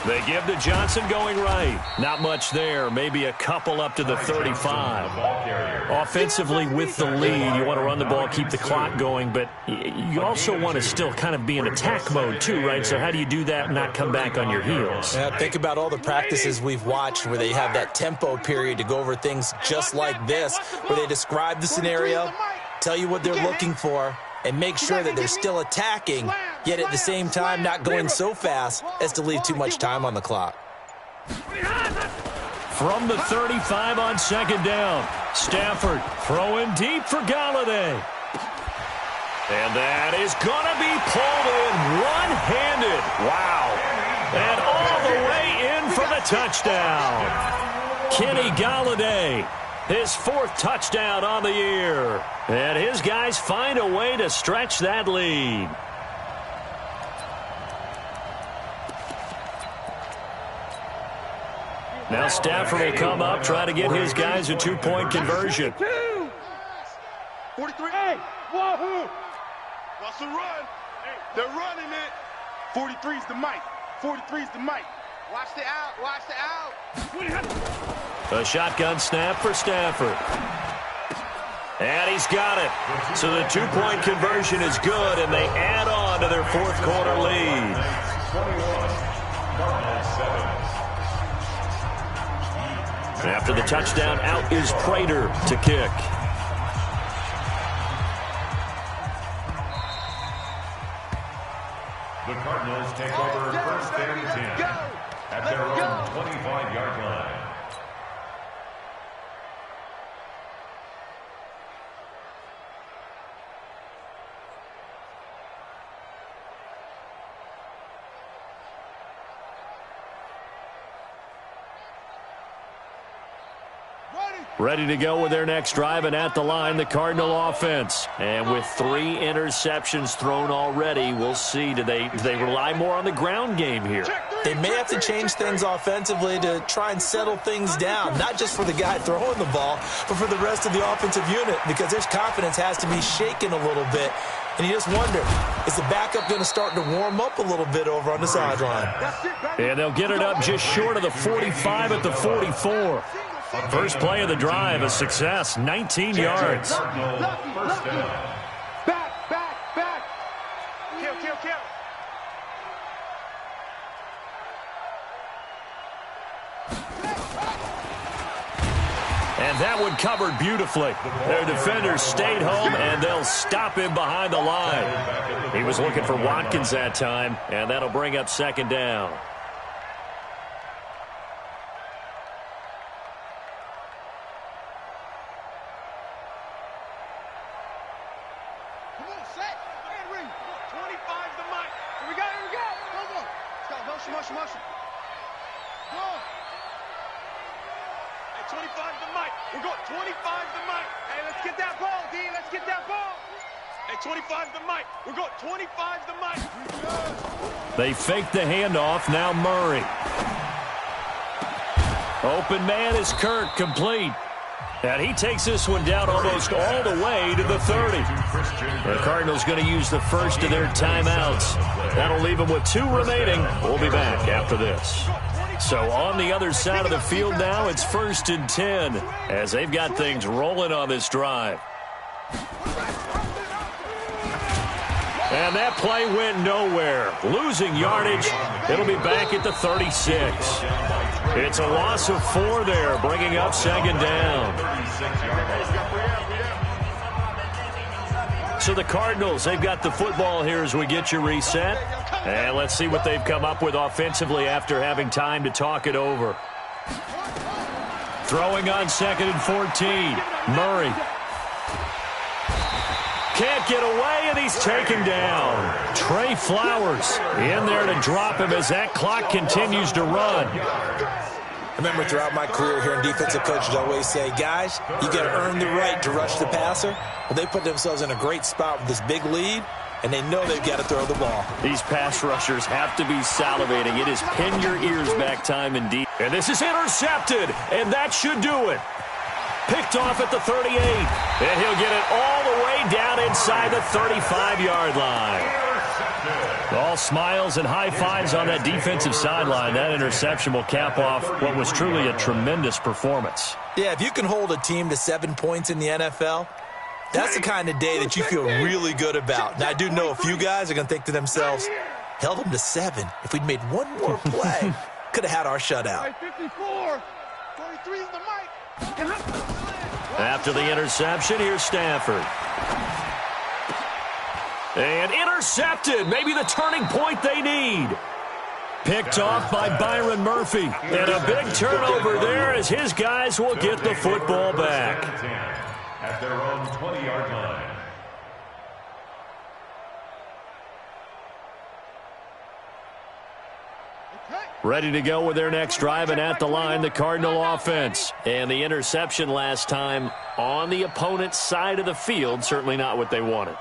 A: They give to Johnson going right. Not much there. Maybe a couple up to the 35. Offensively with the lead, you want to run the ball, keep the clock going, but you also want to still kind of be in attack mode too, right? So how do you do that and not come back on your heels?
B: Yeah, think about all the practices we've watched where they have that tempo period to go over things just like this, where they describe the scenario, tell you what they're looking for, and make sure that they're still attacking, yet at the same time not going so fast as to leave too much time on the clock.
A: From the 35 on 2nd down, Stafford throwing deep for Galladay. And that is going to be pulled in one-handed. Wow. And all the way in for the touchdown. Kenny Galladay, his 4th touchdown on the year. And his guys find a way to stretch that lead. Now Stafford will come up, try to get his guys a 2-point conversion.
C: 43. Hey, wahoo! What's the run? They're running it. 43 is the mic. 43 is the mic. Watch the out.
A: A shotgun snap for Stafford. And he's got it. So the 2-point conversion is good, and they add on to their 4th quarter lead.
D: 21, Cardinals 7.
A: After the touchdown, out is Prater to kick.
D: The Cardinals take over 1st and 10 at their own 25-yard line.
A: Ready to go with their next drive, and at the line, the Cardinal offense. And with 3 interceptions thrown already, we'll see. Do they rely more on the ground game here?
B: They may have to change things offensively to try and settle things down, not just for the guy throwing the ball, but for the rest of the offensive unit, because their confidence has to be shaken a little bit. And you just wonder, is the backup going to start to warm up a little bit over on the sideline?
A: And they'll get it up just short of the 45 at the 44. First play of the drive, a success, 19 yards.
C: Back.
A: And that one covered beautifully. Their defenders stayed home, and they'll stop him behind the line. He was looking for Watkins that time, and that'll bring up second down.
C: Motion. Go. Hey, 25 to Mike. We're going 25 to Mike. Hey, let's get that ball, D. Let's get that ball. Hey, 25 to Mike. We're going 25 to Mike.
A: They fake the handoff. Now Murray. Open man is Kirk, complete. And he takes this one down almost all the way to the 30. The Cardinals going to use the first of their timeouts. That'll leave them with 2 remaining. We'll be back after this. So on the other side of the field now, it's 1st and 10 as they've got things rolling on this drive. And that play went nowhere. Losing yardage. It'll be back at the 36. It's a loss of 4 there, bringing up second down. So the Cardinals, they've got the football here as we get you reset. And let's see what they've come up with offensively after having time to talk it over. Throwing on 2nd and 14. Murray. Can't get away, and he's taken down. Trey Flowers in there to drop him as that clock continues to run.
B: I remember throughout my career here in defensive coach, I always say, guys, you got to earn the right to rush the passer. Well, they put themselves in a great spot with this big lead, and they know they've got to throw the ball.
A: These pass rushers have to be salivating. It is pin your ears back time indeed. And this is intercepted, and that should do it. Picked off at the 38, and he'll get it all the way down inside the 35-yard line. All smiles and high fives on that defensive sideline. That interception will cap off what was truly a tremendous performance.
B: Yeah, if you can hold a team to 7 points in the NFL, that's the kind of day that you feel really good about. Now, I do know a few guys are going to think to themselves, held them to 7. If we'd made one more play, could have had our shutout.
C: 54. 43 is the mic.
A: After the interception, here's Stafford. And intercepted. Maybe the turning point they need. Picked off by Byron Murphy. And a big turnover there as his guys will get the football back.
D: At their own 20-yard line.
A: Ready to go with their next drive, and at the line, the Cardinal offense. And the interception last time on the opponent's side of the field, certainly not what they wanted.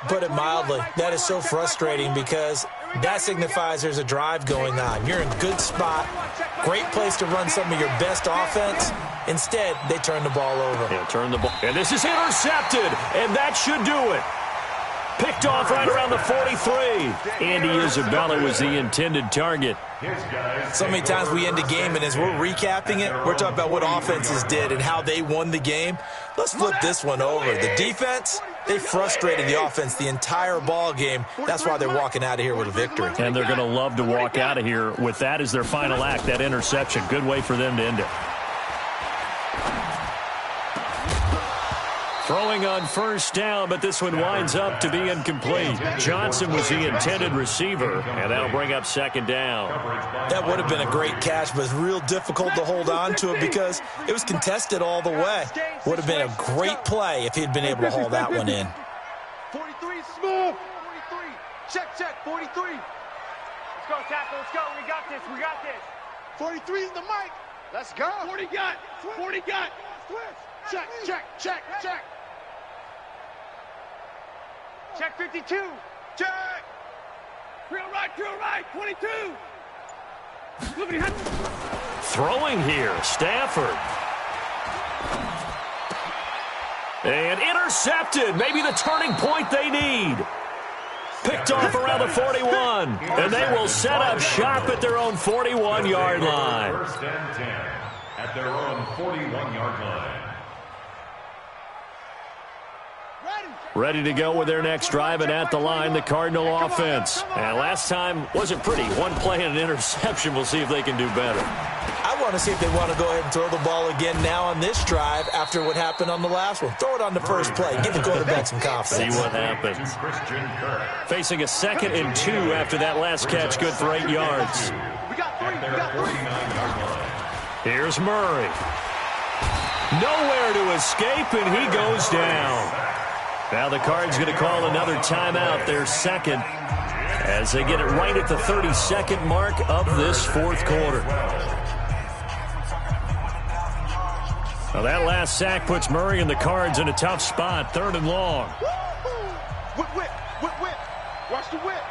B: Put it mildly, that is so frustrating because that signifies there's a drive going on. You're in a good spot, great place to run some of your best offense. Instead, they turn the ball over.
A: Yeah, turn the ball. And this is intercepted, and that should do it. Picked off right around the 43. Andy Isabella was the intended target.
B: So many times we end a game, and as we're recapping it, we're talking about what offenses did and how they won the game. Let's flip this one over. The defense, they frustrated the offense the entire ball game. That's why they're walking out of here with a victory.
A: And they're going to love to walk out of here with that as their final act, that interception. Good way for them to end it. Throwing on first down, but this one winds up to be incomplete. Johnson was the intended receiver, and that'll bring up second down.
B: That would have been a great catch, but it's real difficult to hold on to it because it was contested all the way. Would have been a great play if he'd been able to haul that one in.
C: 43, smooth. 43. Check, 43. Let's go, tackle, let's go. We got this, 43 is the mic. Let's go. 40 got. Switch. Check. Check 52. Check. Real right, 22.
A: Throwing here, Stafford. And intercepted. Maybe the turning point they need. Picked off around the 41. And they will set up shop at their own 41-yard line.
D: First and 10 at their own 41-yard line.
A: Ready to go with their next drive, and at the line, the Cardinal offense. And last time wasn't pretty. One play and an interception. We'll see if they can do better.
B: I want to see if they want to go ahead and throw the ball again now on this drive after what happened on the last one. Throw it on the first play. Give the quarterback some confidence.
A: See what happens. Facing a 2nd and 2 after that last catch, good for 8 yards.
C: We got 3. We got 3.
A: Here's Murray. Nowhere to escape, and he goes down. Now the Cards going to call another timeout, their 2nd, as they get it right at the 32nd mark of this 4th quarter. Now that last sack puts Murray and the Cards in a tough spot, 3rd and long.
C: Whip, whip, whip, whip. Watch the whip.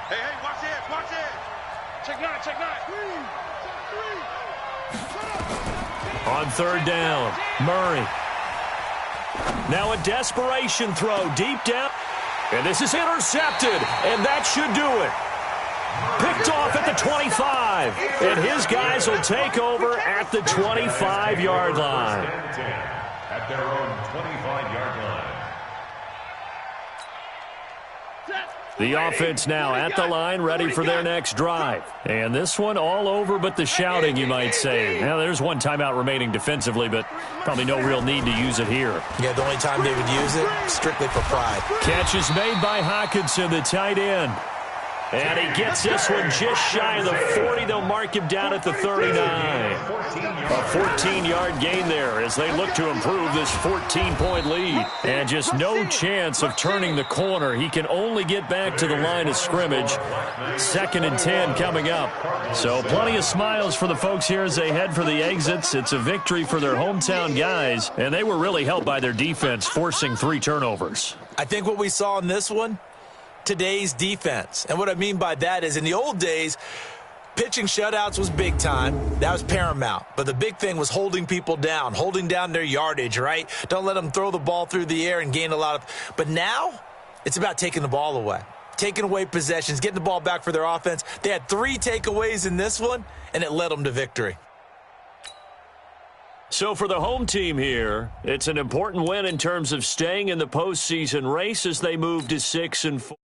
C: Hey, hey, watch the edge, watch the edge. Check 9, check 9. 3.
A: On 3rd down, Murray. Now a desperation throw deep down. And this is intercepted, and that should do it. Picked off at the 25, and his guys will take over at the 25-yard line.
D: At their own 25-yard line.
A: The offense now at the line, ready for their next drive. And this one all over but the shouting, you might say. Now, there's one timeout remaining defensively, but probably no real need to use it here.
B: Yeah, the only time they would use it, strictly for pride.
A: Catch is made by Hockenson, the tight end. And he gets this one just shy of the 40. They'll mark him down at the 39. A 14-yard gain there as they look to improve this 14-point lead. And just no chance of turning the corner. He can only get back to the line of scrimmage. 2nd and 10 coming up. So plenty of smiles for the folks here as they head for the exits. It's a victory for their hometown guys. And they were really helped by their defense, forcing 3 turnovers.
B: I think what we saw in this one, today's defense. And what I mean by that is in the old days, pitching shutouts was big time. That was paramount. But the big thing was holding people down, holding down their yardage, right? Don't let them throw the ball through the air and gain a lot of. But now it's about taking the ball away, taking away possessions, getting the ball back for their offense. They had 3 takeaways in this one, and it led them to victory.
A: So for the home team here, it's an important win in terms of staying in the postseason race as they move to 6 and 4.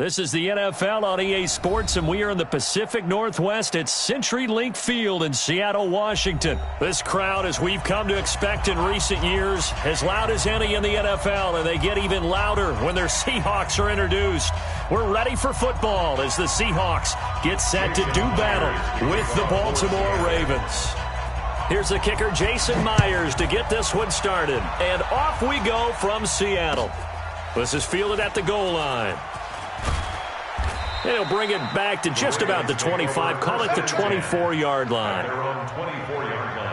A: This is the NFL on EA Sports, and we are in the Pacific Northwest at CenturyLink Field in Seattle, Washington. This crowd, as we've come to expect in recent years, as loud as any in the NFL, and they get even louder when their Seahawks are introduced. We're ready for football as the Seahawks get set to do battle with the Baltimore Ravens. Here's the kicker, Jason Myers, to get this one started. And off we go from Seattle. This is fielded at the goal line. And he'll bring it back to just about the 25. Call it the 24-yard line.
D: Their own 24-yard line.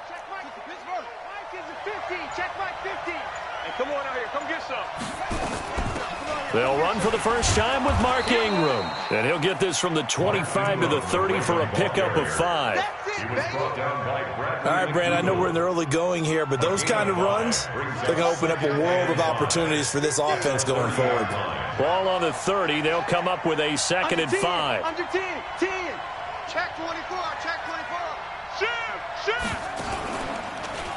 C: Check Mike. Pittsburgh. Mike is a 50. Check Mike 50. Hey, come on out here. Come get some.
A: They'll run for the first time with Mark Ingram. And he'll get this from the 25 to the 30 for a pickup of 5.
D: He was brought down by Bradley.
B: All right, Brad, I know we're in the early going here, but those kind of runs, they're going to open up a world of opportunities for this offense going forward.
A: Ball on the 30. They'll come up with a second and 5.
C: Under 10. 10. Check 24. Check 24. Shoot.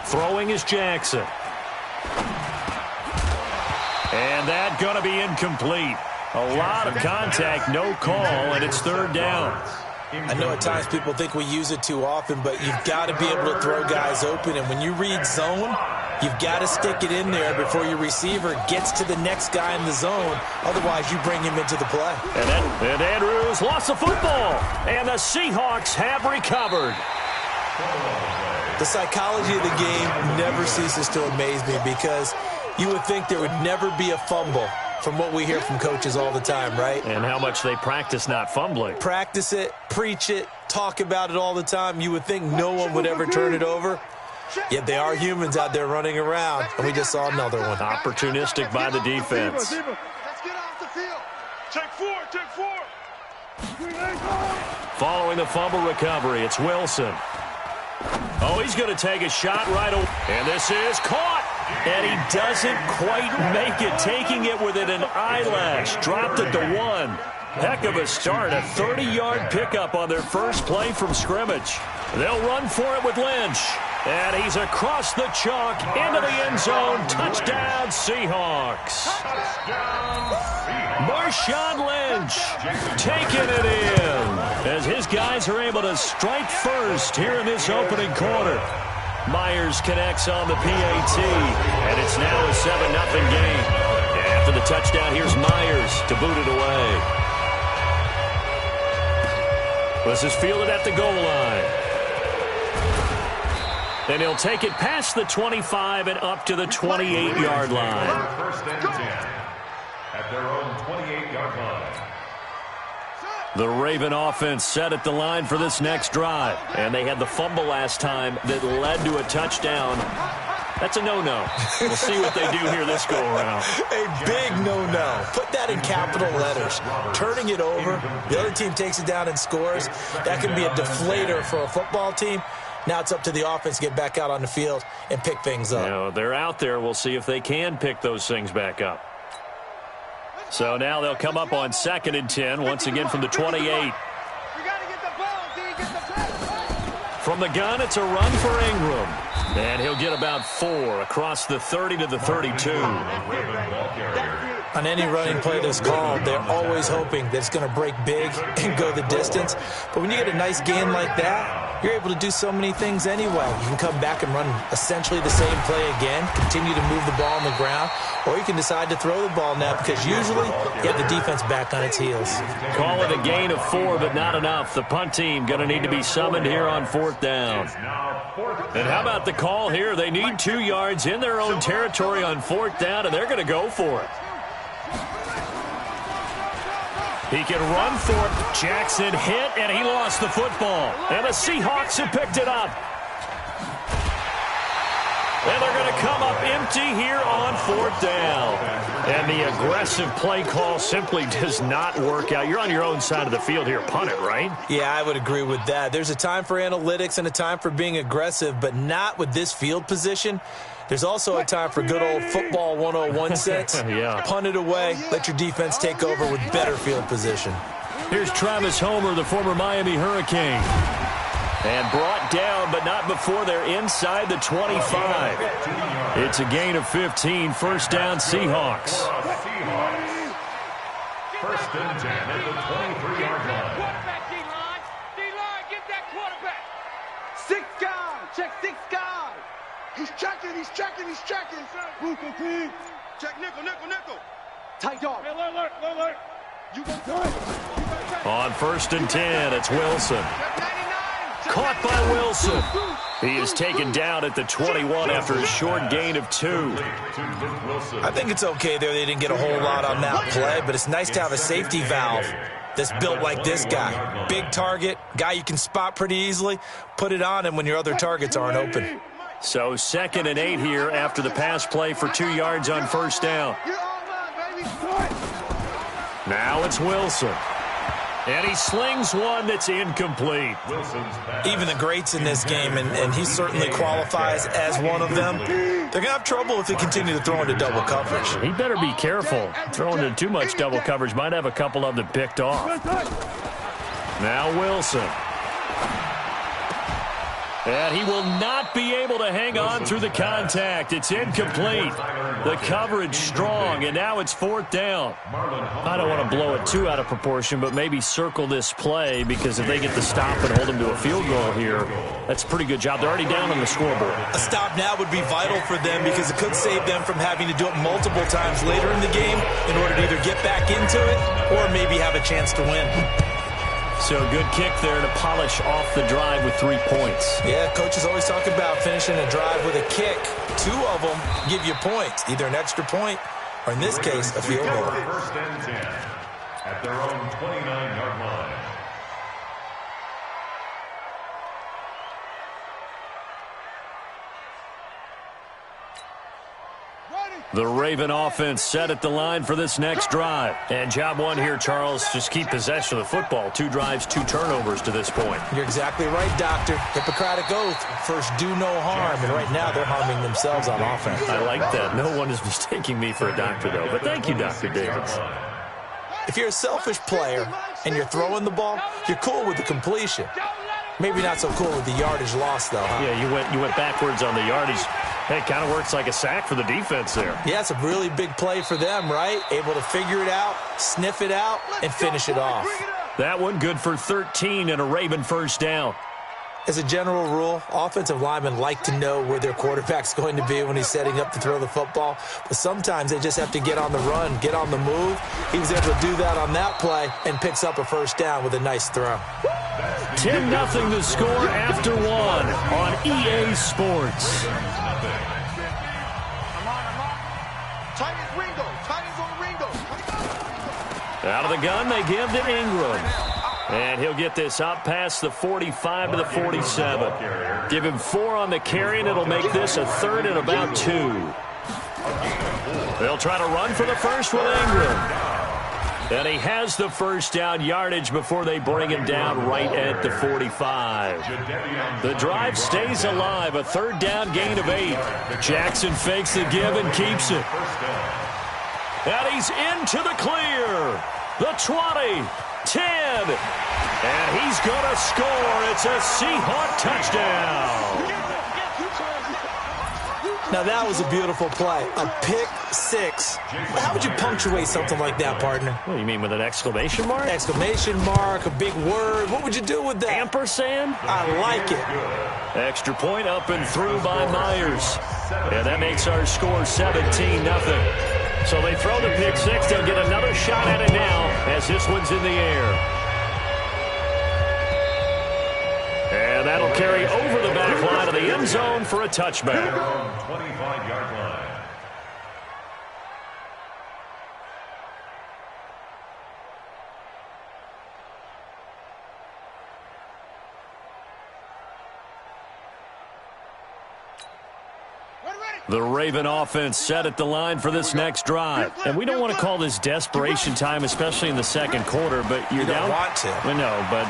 A: Throwing is Jackson. And that going to be incomplete. A lot of contact, no call, and it's third down.
B: I know at times people think we use it too often, but you've got to be able to throw guys open. And when you read zone, you've got to stick it in there before your receiver gets to the next guy in the zone. Otherwise, you bring him into the play.
A: And Andrews lost the football. And the Seahawks have recovered.
B: The psychology of the game never ceases to amaze me because you would think there would never be a fumble from what we hear from coaches all the time, right?
A: And how much they practice not fumbling.
B: Practice it, preach it, talk about it all the time. You would think no one would ever turn it over. Yet they are humans out there running around, and we just saw another one.
A: Opportunistic by the defense.
C: Let's get off the field. Check 4. Check 4.
A: Following the fumble recovery, it's Wilson. Oh, he's going to take a shot right away. And this is caught. And he doesn't quite make it, taking it within an eyelash. Dropped it to 1. Heck of a start, a 30-yard pickup on their first play from scrimmage. They'll run for it with Lynch. And he's across the chalk into the end zone. Touchdown, Seahawks. Marshawn Lynch taking it in as his guys are able to strike first here in this opening quarter. Myers connects on the PAT, and it's now a 7-0 game. After the touchdown, here's Myers to boot it away. This is fielded at the goal line. And he'll take it past the 25 and up to the 28-yard line.
D: First and 10 at their own 28-yard line.
A: The Raven offense set at the line for this next drive. And they had the fumble last time that led to a touchdown. That's a no-no. We'll see what they do here this go-around.
B: A big no-no. Put that in capital letters. Turning it over, the other team takes it down and scores. That can be a deflator for a football team. Now it's up to the offense to get back out on the field and pick things up.
A: You know, they're out there. We'll see if they can pick those things back up. So now they'll come up on 2nd and 10, once again from the 28.
C: You got to get the ball until you get the pass.
A: From the gun, it's a run for Ingram. And he'll get about 4 across the 30 to the 32.
B: On any running play that's called, they're always hoping that it's going to break big and go the distance. But when you get a nice gain like that, you're able to do so many things anyway. You can come back and run essentially the same play again, continue to move the ball on the ground, or you can decide to throw the ball now because usually you have the defense back on its heels.
A: Call it a gain of 4, but not enough. The punt team going to need to be summoned here on 4th down. And how about the call here? They need 2 yards in their own territory on 4th down, and they're going to go for it. He can run for it. Jackson hit, and he lost the football. And the Seahawks have picked it up. And they're going to come up empty here on 4th down. And the aggressive play call simply does not work out. You're on your own side of the field here. Punt it, right?
B: Yeah, I would agree with that. There's a time for analytics and a time for being aggressive, but not with this field position. There's also a time for good old football 101 sense.
A: Yeah.
B: Punt it away. Let your defense take over with better field position.
A: Here's Travis Homer, the former Miami Hurricane. And brought down, but not before they're inside the 25. It's a gain of 15. 1st down, Seahawks.
D: First and 10 at the 23-yard line.
C: Quarterback, D-line. D-line, get that quarterback. 6 guys. Check 6 guys.
F: He's checking, he's checking, he's checking. Check nickel, nickel, nickel.
C: Tight dog.
E: Alert, alert.
F: You go good.
A: On 1st and 10, it's Wilson.
F: Check 99.
A: Caught by Wilson. He is taken down at the 21 after a short gain of 2.
B: I think it's okay there. They didn't get a whole lot on that play, but it's nice to have a safety valve that's built like this guy. Big target, guy you can spot pretty easily. Put it on him when your other targets aren't open.
A: So 2nd and 8 here after the pass play for 2 yards on 1st down.
F: You're online, baby.
A: Now it's Wilson. And he slings one that's incomplete.
B: Even the greats in this game, and he certainly qualifies as one of them, they're going to have trouble if they continue to throw into double coverage.
A: He better be careful. Throwing into too much double coverage might have a couple of them picked off. Now Wilson. And he will not be able to hang on through the contact. It's incomplete. The coverage strong, and now it's 4th down. I don't want to blow it too out of proportion, but maybe circle this play because if they get the stop and hold them to a field goal here, that's a pretty good job. They're already down on the scoreboard.
B: A stop now would be vital for them because it could save them from having to do it multiple times later in the game in order to either get back into it or maybe have a chance to win.
A: So good kick there to polish off the drive with 3 points.
B: Yeah, coaches always talk about finishing a drive with a kick. 2 of them give you points, either an extra point or, in this case, a field goal.
D: First and 10 at their own 29-yard line.
A: The Raven offense set at the line for this next drive. And job 1 here, Charles, just keep possession of the football. 2 drives, 2 turnovers to this point.
B: You're exactly right, Doctor. Hippocratic oath. First, do no harm. And right now, they're harming themselves on offense.
A: I like that. No one is mistaking me for a doctor, though. But thank you, Dr. Davis.
B: If you're a selfish player and you're throwing the ball, you're cool with the completion. Maybe not so cool with the yardage loss, though, huh?
A: Yeah, you went backwards on the yardage. Hey, it kind of works like a sack for the defense there.
B: Yeah, it's a really big play for them, right? Able to figure it out, sniff it out, and finish it off.
A: That one good for 13 and a Raven 1st down.
B: As a general rule, offensive linemen like to know where their quarterback's going to be when he's setting up to throw the football. But sometimes they just have to get on the run, get on the move. He was able to do that on that play and picks up a 1st down with a nice throw.
A: 10-0 the score after 1 on EA Sports.
F: Titans Ringo. Titans on Ringo.
A: Out of the gun, they give to Ingram. And he'll get this up past the 45 to the 47. Give him 4 on the carry, and it'll make this a 3rd and about 2. They'll try to run for the first with Ingram. And he has the 1st down yardage before they bring him down right at the 45. The drive stays alive, a 3rd down gain of 8. Jackson fakes the give and keeps it. And he's into the clear. The 20, 10, and he's going to score. It's a Seahawk touchdown.
B: Now, that was a beautiful play. A pick six. How would you punctuate something like that, partner?
A: What do you mean, with an exclamation mark?
B: Exclamation mark, a big word. What would you do with that?
A: Ampersand?
B: I like it.
A: Extra point up and through by Myers. And that makes our score 17-0. So they throw the pick six. They'll get another shot at it now as this one's in the air. And that'll carry over the back line of the end zone for a touchback.
D: 25-yard line.
A: The Raven offense set at the line for this next drive. And we don't want to call this desperation time, especially in the second quarter, but you're down.
B: You don't want to.
A: Well, no, but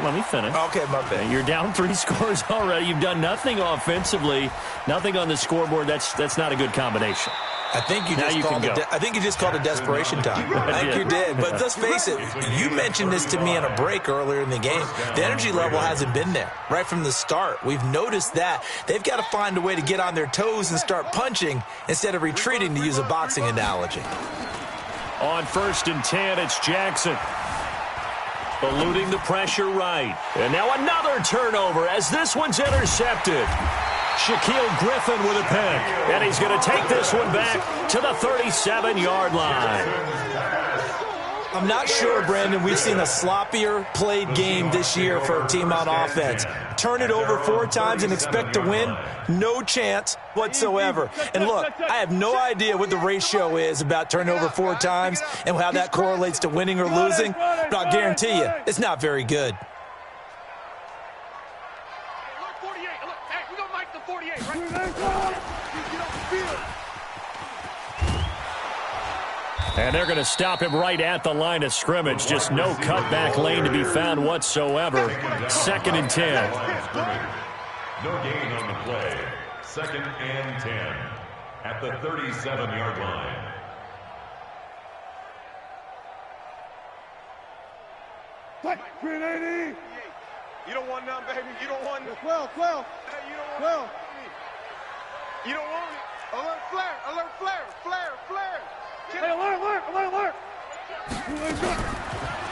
A: let me finish.
B: Okay, my bad.
A: You're down 3 scores already. You've done nothing offensively, nothing on the scoreboard. That's not a good combination.
B: I think you just called it desperation time. I think you did. But let's face it, you mentioned this to me on a break earlier in the game. The energy level hasn't been there right from the start. We've noticed that. They've got to find a way to get on their toes and start punching instead of retreating, to use a boxing analogy.
A: On 1st and 10, it's Jackson. Eluding the pressure right. And now another turnover as this one's intercepted. Shaquille Griffin with a pick. And he's going to take this one back to the 37-yard line.
B: I'm not sure, Brandon, we've seen a sloppier played game this year for a team on offense. Turn it over 4 times and expect to win? No chance whatsoever. And look, I have no idea what the ratio is about turning over 4 times and how that correlates to winning or losing, but I'll guarantee you, it's not very good.
A: And they're going to stop him right at the line of scrimmage. Just no cutback lane to be found whatsoever. 2nd and 10.
D: No gain on the play. 2nd and 10 at the 37-yard line.
F: You don't want none, baby. You don't want none. 12. Hey, you don't want 12. You don't want it. Alert flare. Alert flare.
E: Hey, alert.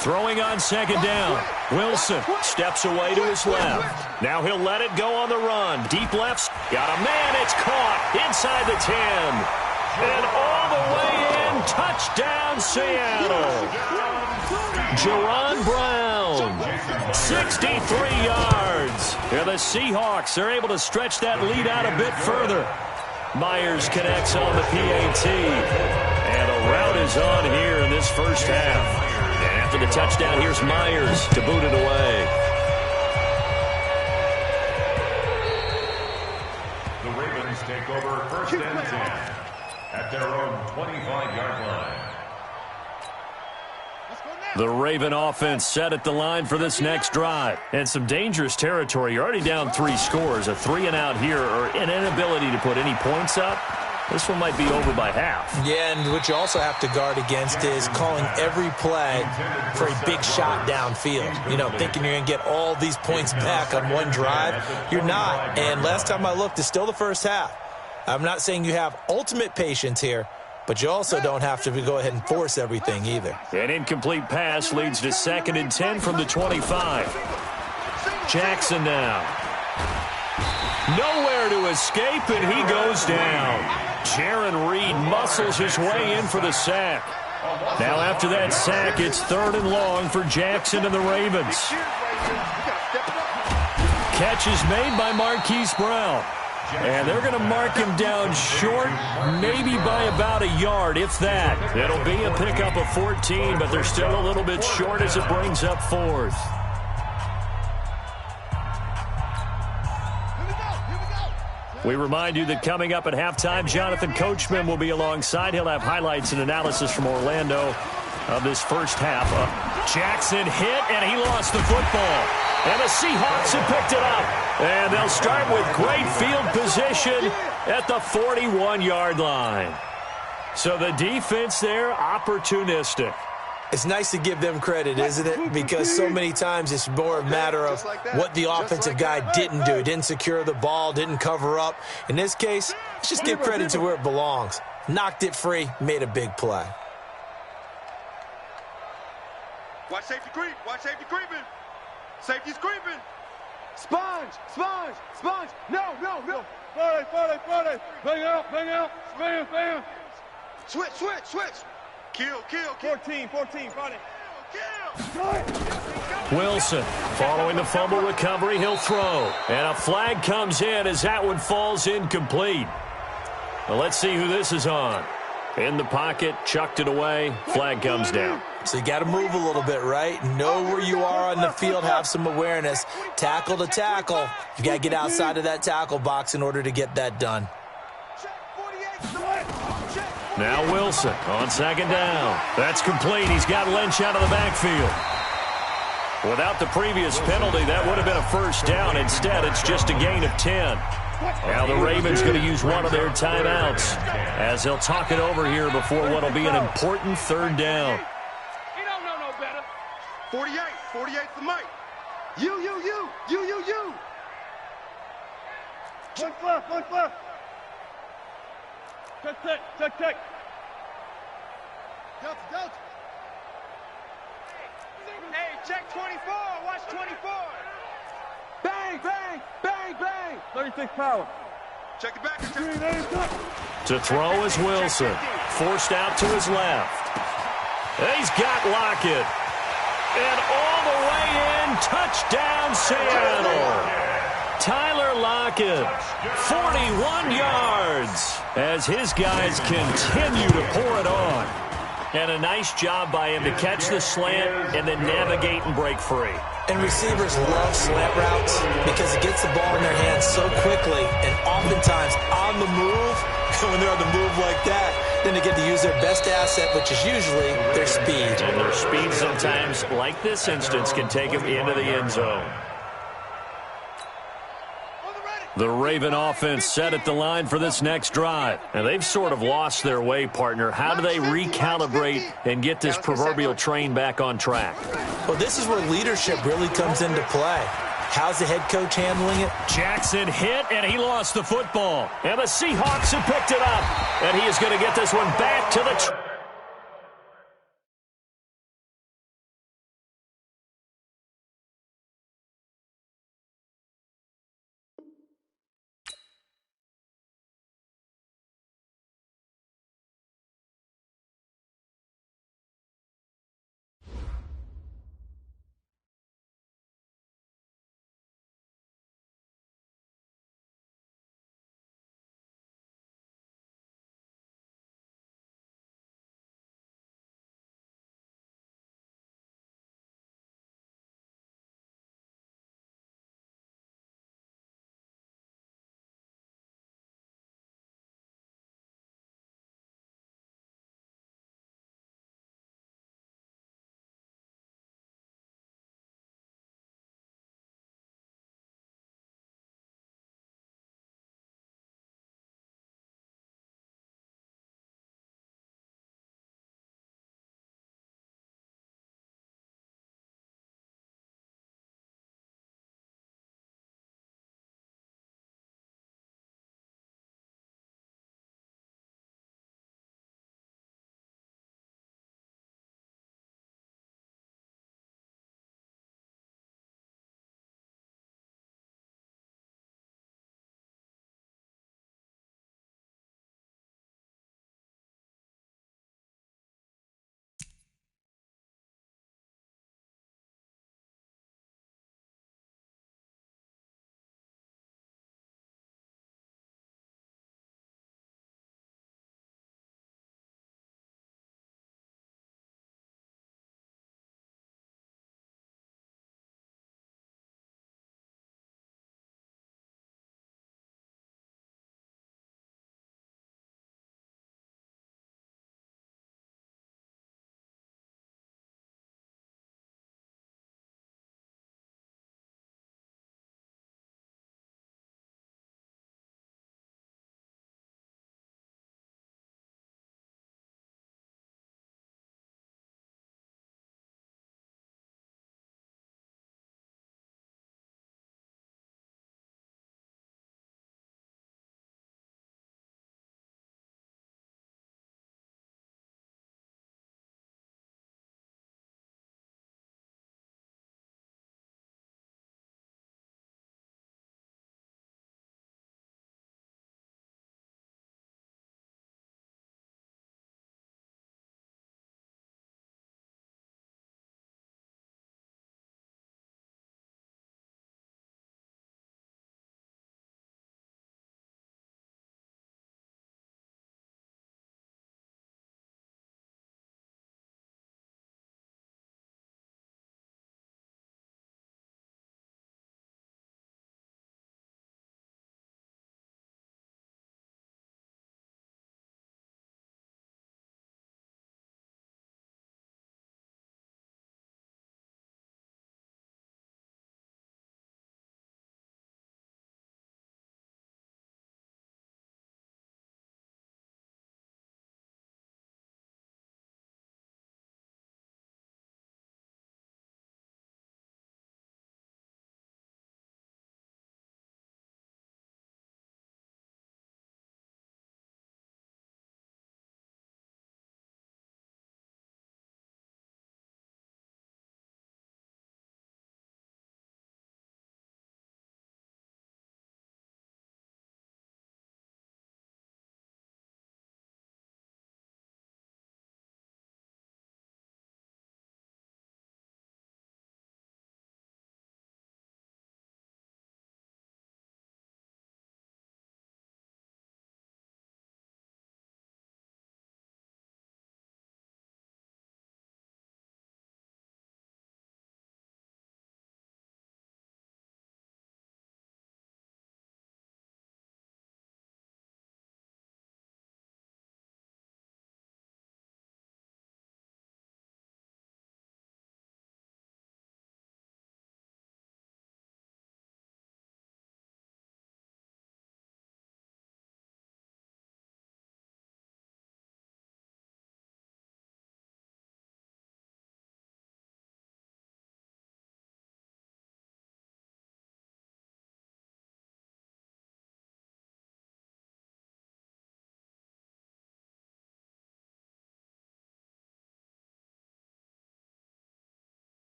A: Throwing on 2nd down. Wilson steps away to his left. Now he'll let it go on the run. Deep left. Got a man. It's caught inside the 10. And all the way in. Touchdown, Seattle. Jaron Brown. 63 yards. And the Seahawks are able to stretch that lead out a bit further. Myers connects on the PAT. And a rout is on here in this first half. And after the touchdown, here's Myers to boot it away.
D: The Ravens take over 1st and 10 at their own 25-yard line.
A: The Raven offense set at the line for this next drive. And some dangerous territory. You're already down 3 scores. A 3-and-out here, or an inability to put any points up. This one might be over by half.
B: Yeah, and what you also have to guard against is calling every play for a big shot downfield. You know, thinking you're going to get all these points back on one drive. You're not. And last time I looked, it's still the first half. I'm not saying you have ultimate patience here, but you also don't have to go ahead and force everything either.
A: An incomplete pass leads to 2nd and 10 from the 25. Jackson now. Nowhere to escape, and he goes down. Jaron Reed muscles his way in for the sack. Now after that sack, it's 3rd and long for Jackson and the Ravens. Catch is made by Marquise Brown. And they're going to mark him down short, maybe by about a yard, if that. It'll be a pickup of 14, but they're still a little bit short as it brings up 4th. We remind you that coming up at halftime, Jonathan Coachman will be alongside. He'll have highlights and analysis from Orlando of this first half. Jackson hit, and he lost the football. And the Seahawks have picked it up. And they'll start with great field position at the 41-yard line. So the defense there, opportunistic.
B: It's nice to give them credit, isn't it? Because so many times it's more a matter of what the offensive guy didn't do. Didn't secure the ball, didn't cover up. In this case, let's just give credit to where it belongs. Knocked it free, made a big play.
F: Watch safety creep. Watch safety creeping. Safety's creeping. Sponge. Sponge. Sponge. No.
E: Friday. Bang out. Spam.
F: Switch. Kill.
E: 14, Friday.
F: Kill.
A: Wilson following the fumble recovery. He'll throw. And a flag comes in as that one falls incomplete. Well, let's see who this is on. In the pocket, chucked it away. Flag comes down.
B: So you got to move a little bit, right? Know where you are on the field, have some awareness. Tackle to tackle. You got to get outside of that tackle box in order to get that done.
A: Now Wilson on second down. That's complete. He's got Lynch out of the backfield. Without the previous penalty, that would have been a first down. Instead, it's just a gain of 10. Now the Ravens going to use one of their timeouts as they'll talk it over here before what will be an important third down.
C: You don't know no better.
F: 48 for Mike. You.
E: Look left. Check.
F: Delta.
C: Hey, check 24. Watch 24.
F: Bang.
E: 36 power.
F: Check it back.
E: Green,
A: To throw is Wilson. Forced out to his left. He's got Lockett. And all the way in. Touchdown, Seattle. Tyler Lockett, 41 yards as his guys continue to pour it on. And a nice job by him to catch the slant and then navigate and break free.
B: And receivers love slant routes because it gets the ball in their hands so quickly and oftentimes on the move. When they're on the move like that, then they get to use their best asset, which is usually their speed.
A: And their speed sometimes, like this instance, can take them into the end zone. The Raven offense set at the line for this next drive. And they've sort of lost their way, partner. How do they recalibrate and get this proverbial train back on track?
B: Well, this is where leadership really comes into play. How's the head coach handling it?
A: Jackson hit, and he lost the football. And the Seahawks have picked it up. And he is going to get this one back to the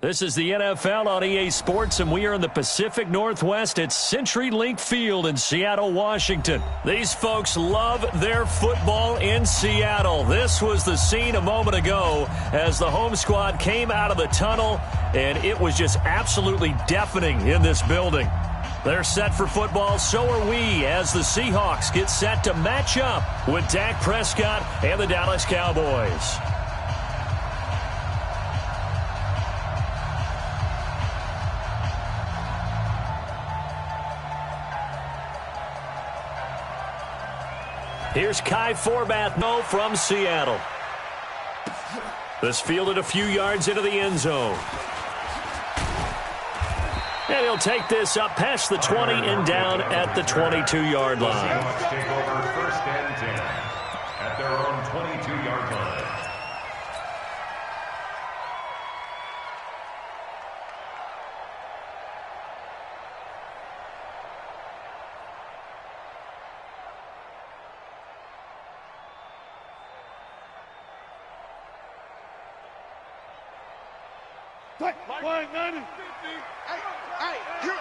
A: This is the NFL on EA Sports, and we are in the Pacific Northwest at CenturyLink Field in Seattle, Washington. These folks love their football in Seattle. This was the scene a moment ago as the home squad came out of the tunnel, and it was just absolutely deafening in this building. They're set for football, so are we, as the Seahawks get set to match up with Dak Prescott and the Dallas Cowboys. Here's Kai Forbath from Seattle. This fielded a few yards into the end zone. And he'll take this up past the 20 and down at the 22-yard line.
D: Seahawks take over first and 10 at their own 22-yard line.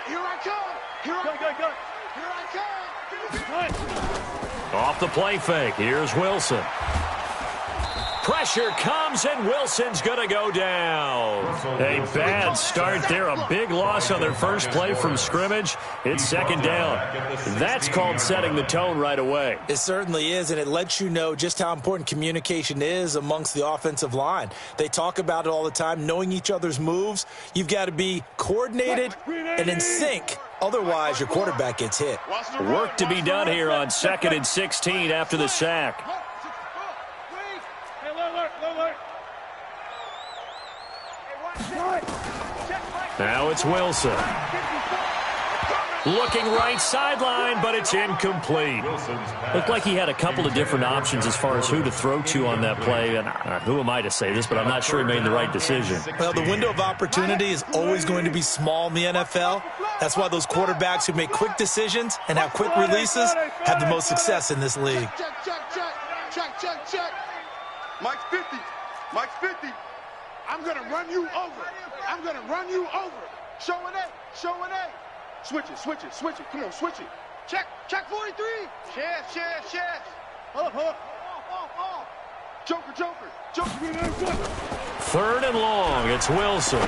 C: Here I come. Here I come.
A: Off the play fake, here's Wilson. Pressure comes, and Wilson's going to go down. A bad start there, a big loss on their first play from scrimmage. It's second down. That's called setting the tone right away.
B: It certainly is, and it lets you know just how important communication is amongst the offensive line. They talk about it all the time, knowing each other's moves. You've got to be coordinated and in sync. Otherwise, your quarterback gets hit.
A: Work to be done here on 2nd and 16 after the sack. Now it's Wilson. Looking right sideline, but it's incomplete. Looked like he had a couple of different options as far as who to throw to on that play. And who am I to say this, but I'm not sure he made the right decision.
B: Well, the window of opportunity is always going to be small in the NFL. That's why those quarterbacks who make quick decisions and have quick releases have the most success in this league.
F: Check. Mike's 50. Mike's 50. I'm going to run you over. Show an A. Switch it. Come on, switch it. Check 43. Chest. Joker.
A: 3rd and long. It's Wilson.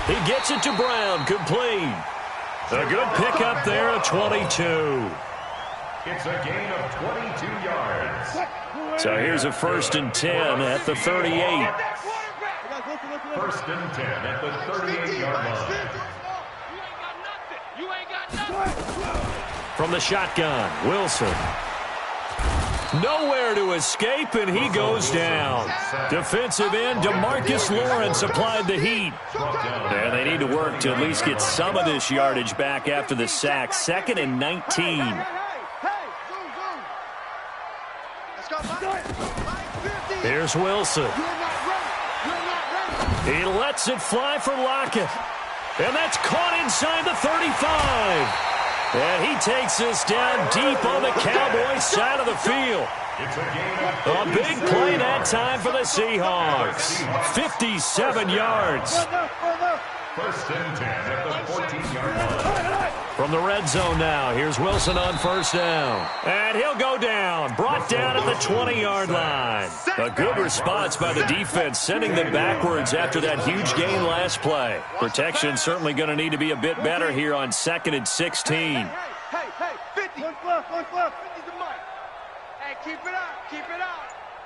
A: He gets it to Brown. Complete. A good pickup there at 22.
D: It's a gain of 22 yards.
A: So here's a 1st and 10 at the 38.
D: 1st and 10 at the 38-yard line.
C: You ain't got nothing.
A: From the shotgun, Wilson. Nowhere to escape, and he goes down. Defensive end DeMarcus Lawrence applied the heat. And they need to work to at least get some of this yardage back after the sack. 2nd and 19. Here's Wilson. He lets it fly for Lockett. And that's caught inside the 35. And he takes this down deep on the Cowboys side of the field. A big play that time for the Seahawks. 57 yards.
D: 1st and 10 at the 14-yard line.
A: From the red zone now, here's Wilson on 1st down. And he'll go down, brought down at the 20-yard line. A good response by the defense, sending them backwards after that huge gain last play. Protection certainly going to need to be a bit better here on 2nd and 16.
C: Hey, 50. One left. 50's the Mike. Hey, keep it out.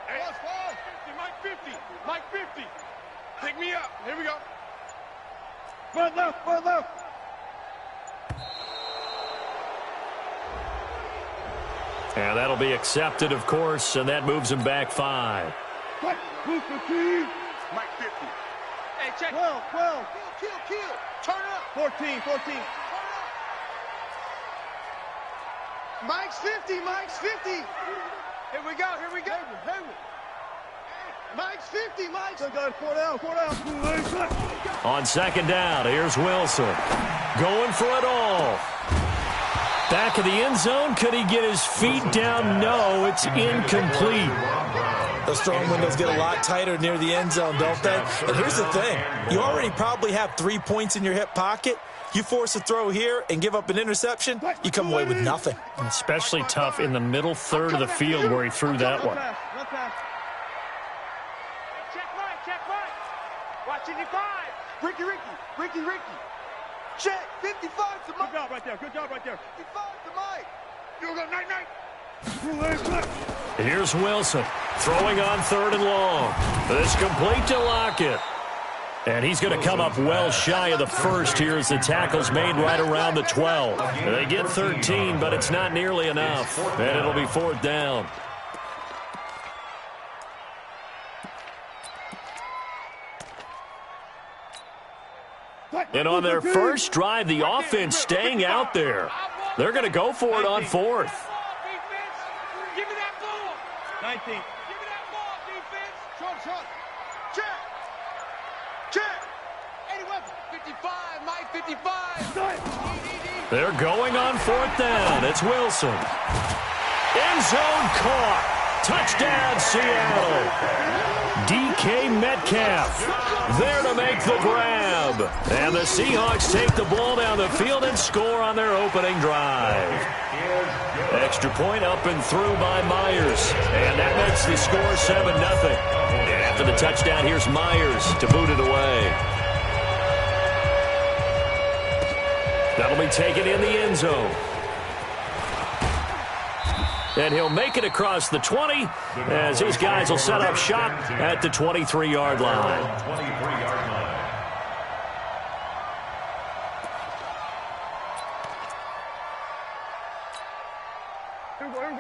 C: Hey, Mike 50.
F: Pick me up. Here we go.
E: Front left.
A: And that'll be accepted, of course, and that moves him back 5.
C: Mike 50. Hey, check.
E: 12.
C: Kill. Turn up.
E: 14.
C: Mike's 50. Here we go. Mike's 50.
E: Four down.
A: On 2nd down, here's Wilson. Going for it all. Back of the end zone. Could he get his feet down? No, it's incomplete.
B: Those throwing windows get a lot tighter near the end zone, don't they? And here's the thing. You already probably have 3 points in your hip pocket. You force a throw here and give up an interception, you come away with nothing.
A: Especially tough in the middle third of the field where he threw that one.
C: Check Mike. Watch it, 5. Ricky. Check, 55 to Mike. Good job right there. 55 to Mike. You go, night.
A: Here's Wilson throwing on 3rd and long. It's complete to Lockett. And he's going to come up well shy of the first here as the tackle's made right around the 12. They get 13, but it's not nearly enough. And it'll be 4th down. And on their first drive, the offense staying out there. They're going to go for it on 4th.
C: Give me that ball. 19. Give me that ball, defense. Short. Check. 81. 55, Mike, 55.
A: They're going on 4th down. It's Wilson. End zone caught. Touchdown, Seattle. DK Metcalf there to make the grab. And the Seahawks take the ball down the field and score on their opening drive. Extra point up and through by Myers. And that makes the score 7-0. And after the touchdown, here's Myers to boot it away. That'll be taken in the end zone. And he'll make it across the 20 as his guys will set up shop at the 23-yard line.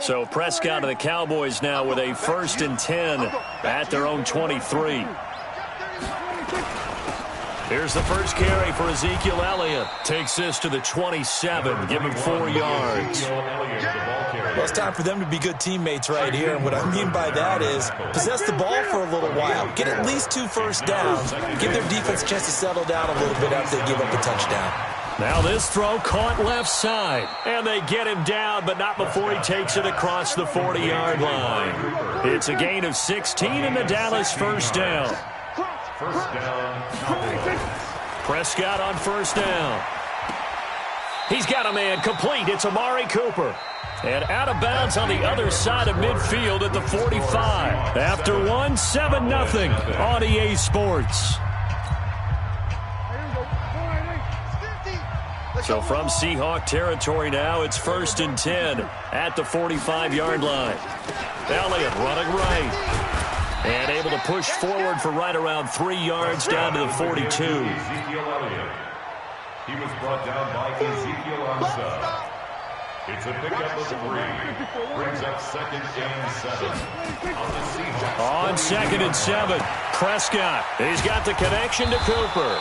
A: So Prescott and the Cowboys now with a 1st and 10 at their own 23. Here's the first carry for Ezekiel Elliott. Takes this to the 27, give him 4 yards.
B: Well, it's time for them to be good teammates right here. And what I mean by that is possess the ball for a little while. Get at least 2 first downs. Give their defense a chance to settle down a little bit after they give up a touchdown.
A: Now this throw caught left side. And they get him down, but not before he takes it across the 40-yard line. It's a gain of 16 and the Dallas first down.
D: First down.
A: Prescott on 1st down. He's got a man complete. It's Amari Cooper. And out of bounds on the other side of midfield at the 45. After one, 7-0 on EA Sports. So from Seahawk territory now, it's 1st and 10 at the 45-yard line. Elliott running right. And able to push forward for right around 3 yards down to the 42.
D: Ezekiel Elliott. He was brought down by Ezekiel Ansah. It's a pickup of 3. Brings up 2nd and 7. On the Seahawks.
A: On 2nd and 7, Prescott. He's got the connection to Cooper.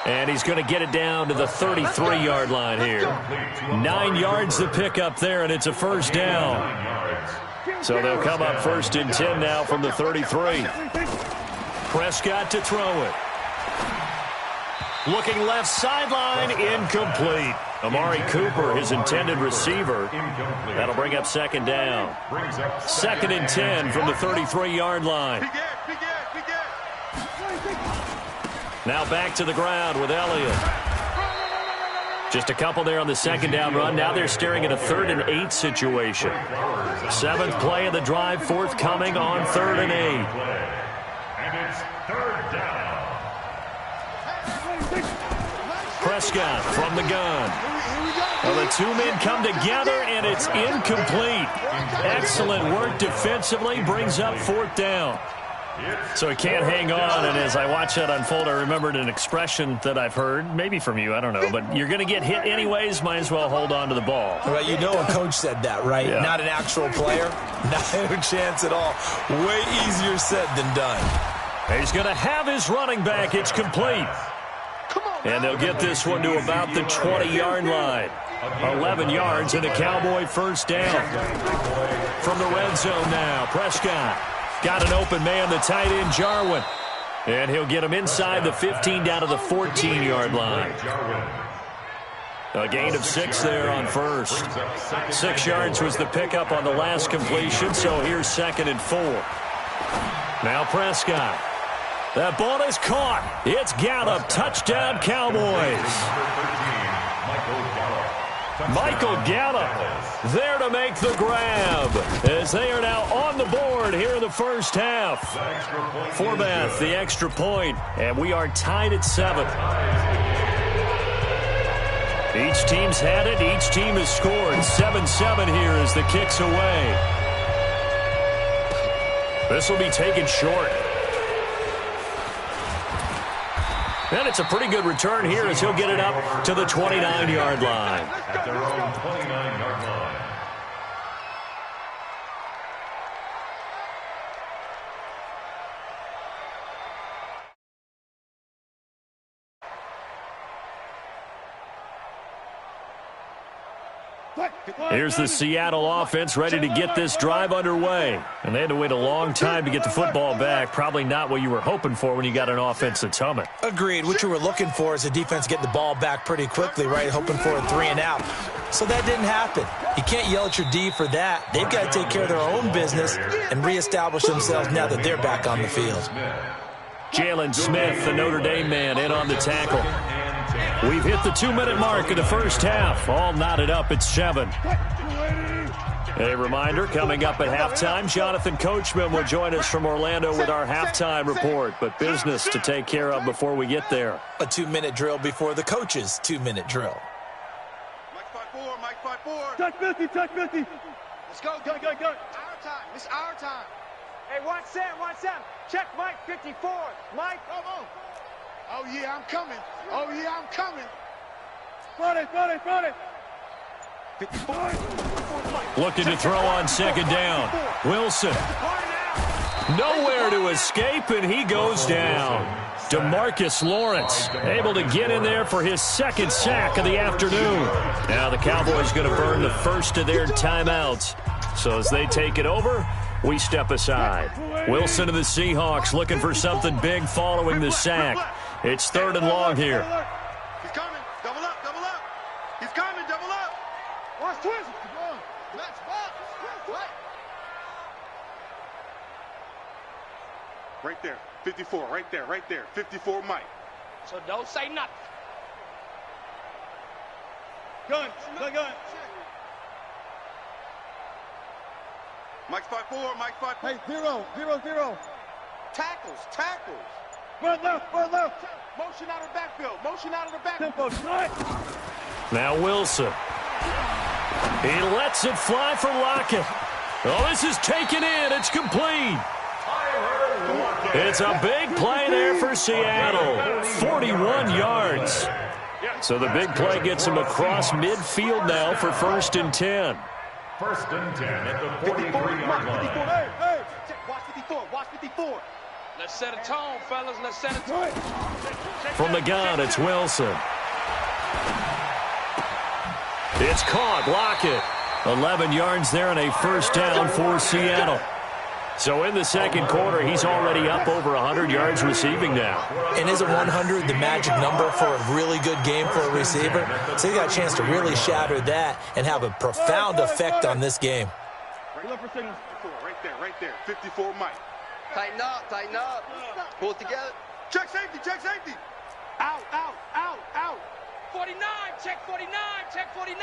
A: And he's going to get it down to the 33-yard line here. 9 yards to pick up there, and it's a first down. So they'll come up 1st and 10 now from the 33. Prescott to throw it. Looking left sideline, incomplete. Amari Cooper, his intended receiver. That'll bring up 2nd down. 2nd and 10 from the 33-yard line. Now back to the ground with Elliott. Just a couple there on the 2nd down run. Now they're staring at a 3rd and 8 situation. 7th play of the drive, forthcoming on 3rd and 8.
D: And it's 3rd down.
A: Prescott from the gun. Well, the 2 men come together, and it's incomplete. Excellent work defensively, brings up 4th down. So he can't hang on, and as I watch that unfold, I remembered an expression that I've heard, maybe from you, I don't know, but you're going to get hit anyways, might as well hold on to the ball.
B: Right, you know a coach said that, right? Yeah. Not an actual player. Not a chance at all. Way easier said than done.
A: He's going to have his running back. It's complete. And they'll get this one to about the 20-yard line. 11 yards and a Cowboy first down. From the red zone now, Prescott. Got an open man, the tight end, Jarwin. And he'll get him inside the 15 down to the 14-yard line. A gain of 6 there on first. 6 yards was the pickup on the last completion, so here's 2nd and 4. Now Prescott. That ball is caught. It's Gallup. Touchdown, Cowboys. Michael Gallup there to make the grab as they are now on the board here in the first half. Forbath, the extra point, and we are tied at 7. Each team's had it. Each team has scored. 7-7 here as the kick's away. This will be taken short. And it's a pretty good return here as he'll get it up to the 29-yard line.
D: At their own 29-yard line.
A: Here's the Seattle offense ready to get this drive underway. And they had to wait a long time to get the football back. Probably not what you were hoping for when you got an offense that's humming.
B: Agreed. What you were looking for is the defense getting the ball back pretty quickly, right? Hoping for a 3-and-out. So that didn't happen. You can't yell at your D for that. They've got to take care of their own business and reestablish themselves now that they're back on the field.
A: Jalen Smith, the Notre Dame man, in on the tackle. We've hit the 2-minute mark in the first half. All knotted up at 7. A reminder, coming up at halftime, Jonathan Coachman will join us from Orlando with our halftime report. But business to take care of before we get there.
B: A 2-minute drill before the coach's 2-minute drill.
F: Mike 5-4, Mike 5-4.
E: Check 50, check 50.
C: Let's go, go, go, go. Our time. It's our time. Hey, watch Sam, watch Sam. Check Mike 54. Mike, come on.
F: Oh, yeah, I'm coming. Oh, yeah, I'm coming.
E: Front it.
F: 54.
A: Looking to throw on second down. Wilson. Nowhere to escape, and he goes down. DeMarcus Lawrence able to get in there for his second sack of the afternoon. Now the Cowboys going to burn the first of their timeouts. So as they take it over, we step aside. Wilson of the Seahawks looking for something big following the sack. It's 3rd and long here.
F: He's coming. Double up, double up. He's coming, double up.
C: watch twist. Match box.
F: Right there. 54, right there, right there. 54 Mike.
C: So don't say nothing.
E: Gun.
F: Mike's 5-4, Mike 5-4.
E: Hey, 0.
F: Tackles.
E: Front left.
F: Motion out of the backfield.
E: Tempo, strike.
A: Now Wilson. He lets it fly for Lockett. Oh, this is taken in. It's complete. It's a big play there for Seattle. 41 yards. So the big play gets him across midfield now for 1st and 10.
D: 1st and 10 at the 43-yard line.
E: Hey.
C: Watch 54. Let's set a tone, fellas. Let's set a tone.
A: From the gun, it's Wilson. It's caught. Lockett. 11 yards there and a 1st down for Seattle. So in the second quarter, he's already up over 100 yards receiving now.
B: And isn't 100 the magic number for a really good game for a receiver? So he got a chance to really shatter that and have a profound effect on this game.
F: Right there. 54 Mike.
C: Tighten up. Pull it together.
F: Check safety. Out.
C: 49, check 49.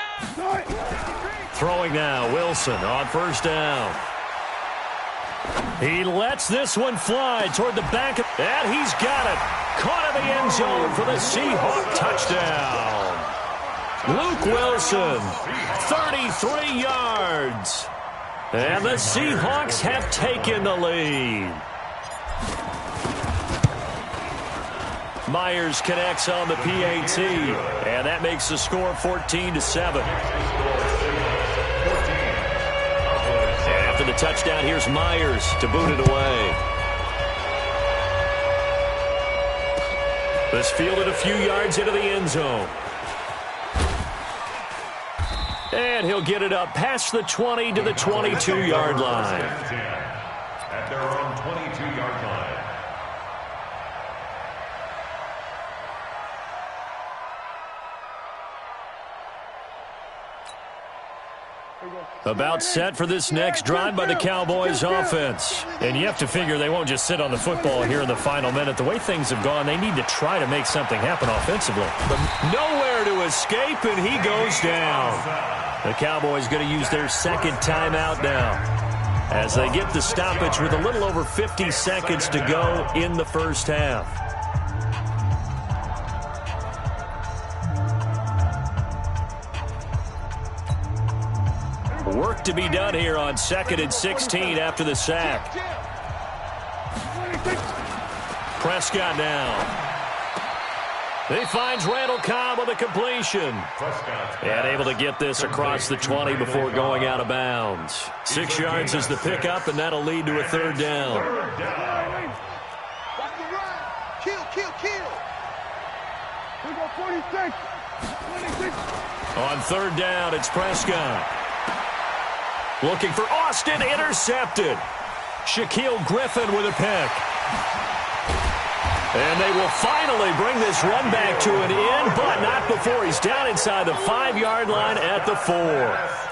A: Throwing now, Wilson on 1st down. He lets this one fly toward the back, and he's got it. Caught in the end zone for the Seahawk touchdown. Luke Wilson, 33 yards. And the Seahawks have taken the lead. Myers connects on the PAT, and that makes the score 14-7. And after the touchdown, here's Myers to boot it away. This fielded a few yards into the end zone. And he'll get it up past the 20 to the 22-yard line.
D: At their own 22-yard line.
A: About set for this next drive by the Cowboys offense. And you have to figure they won't just sit on the football here in the final minute. The way things have gone, they need to try to make something happen offensively. But nowhere to escape, and he goes down. The Cowboys going to use their second timeout now as they get the stoppage with a little over 50 seconds to go in the first half. Work to be done here on 2nd and 16 after the sack. Prescott now. He finds Randall Cobb on the completion. And able to get this across the 20 before going out of bounds. 6 yards is the pickup, and that'll lead to a third down. On third down, it's Prescott. Looking for Austin, intercepted. Shaquille Griffin with a pick. And they will finally bring this run back to an end, but not before he's down inside the 5-yard line at the 4.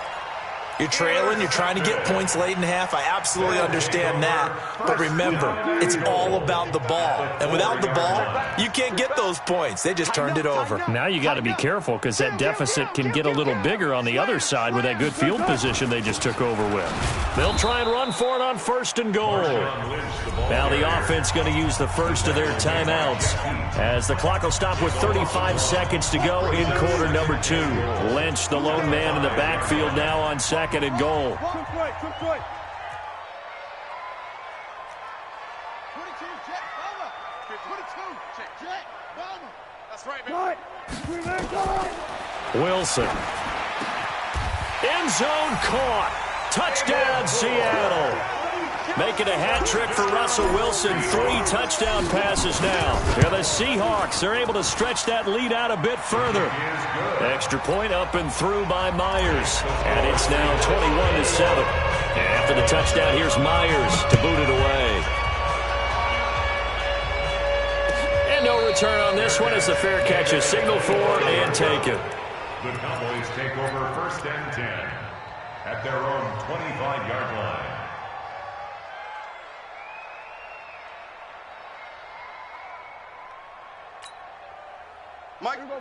B: You're trailing, you're trying to get points late in half. I absolutely understand that. But remember, it's all about the ball. And without the ball, you can't get those points. They just turned it over.
A: Now you got to be careful because that deficit can get a little bigger on the other side with that good field position they just took over with. They'll try and run for it on 1st and goal. Now the offense going to use the first of their timeouts as the clock will stop with 35 seconds to go in quarter number 2. Lynch, the lone man in the backfield now on 2nd and goal.
E: 22, check, Bomber. That's right, man.
A: Wilson. End zone caught. Touchdown, Seattle. Making a hat trick for Russell Wilson. 3 touchdown passes now. Yeah, the Seahawks are able to stretch that lead out a bit further. Extra point up and through by Myers. And it's now 21-7. After the touchdown, here's Myers to boot it away. And no return on this one as the fair catch is signaled for and taken.
D: The Cowboys take over 1st and 10 at their own 25-yard line.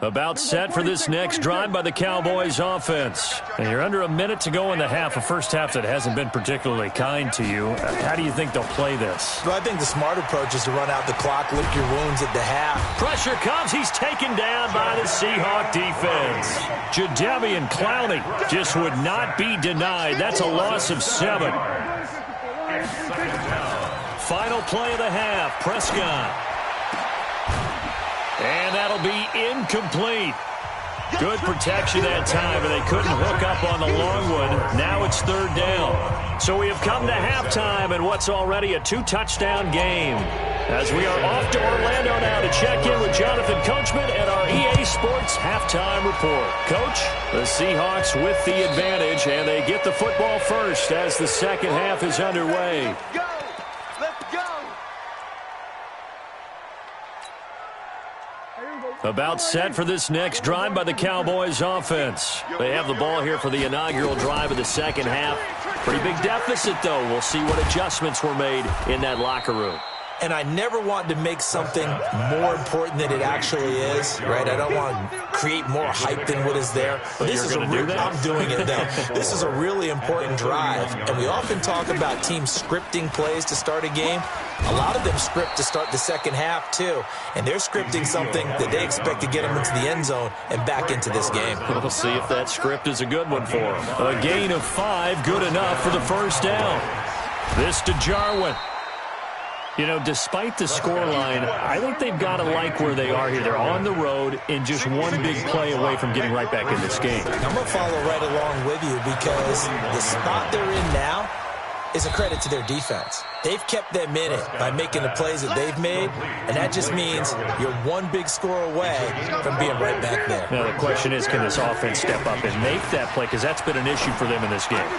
A: About set for this next drive by the Cowboys offense. And you're under a minute to go in the half, a first half that hasn't been particularly kind to you. How do you think they'll play this?
B: Well, I think the smart approach is to run out the clock, lick your wounds at the half.
A: Pressure comes. He's taken down by the Seahawk defense. Jadeveon Clowney just would not be denied. That's a loss of 7. Final play of the half. Prescott. And that'll be incomplete. Good protection that time, and they couldn't hook up on the long one. Now it's 3rd down. So we have come to halftime in what's already a 2-touchdown game. As we are off to Orlando now to check in with Jonathan Coachman at our EA Sports Halftime Report. Coach, the Seahawks with the advantage, and they get the football first as the second half is underway. About set for this next drive by the Cowboys offense. They have the ball here for the inaugural drive of the second half. Pretty big deficit, though. We'll see what adjustments were made in that locker room.
B: And I never want to make something more important than it actually is, right? I don't want to create more hype than what is there.
A: But this is I'm
B: doing it, though. This is a really important drive. And we often talk about teams scripting plays to start a game. A lot of them script to start the second half, too. And they're scripting something that they expect to get them into the end zone and back into this game.
A: We'll see if that script is a good one for them. A gain of 5, good enough for the first down. This to Jarwin. You know, despite the scoreline, I think they've got to like where they are here. They're on the road and just one big play away from getting right back in this game.
B: I'm going to follow right along with you because the spot they're in now is a credit to their defense. They've kept them in it by making the plays that they've made, and that just means you're one big score away from being right back there.
A: Now, the question is, can this offense step up and make that play? Because that's been an issue for them in this game.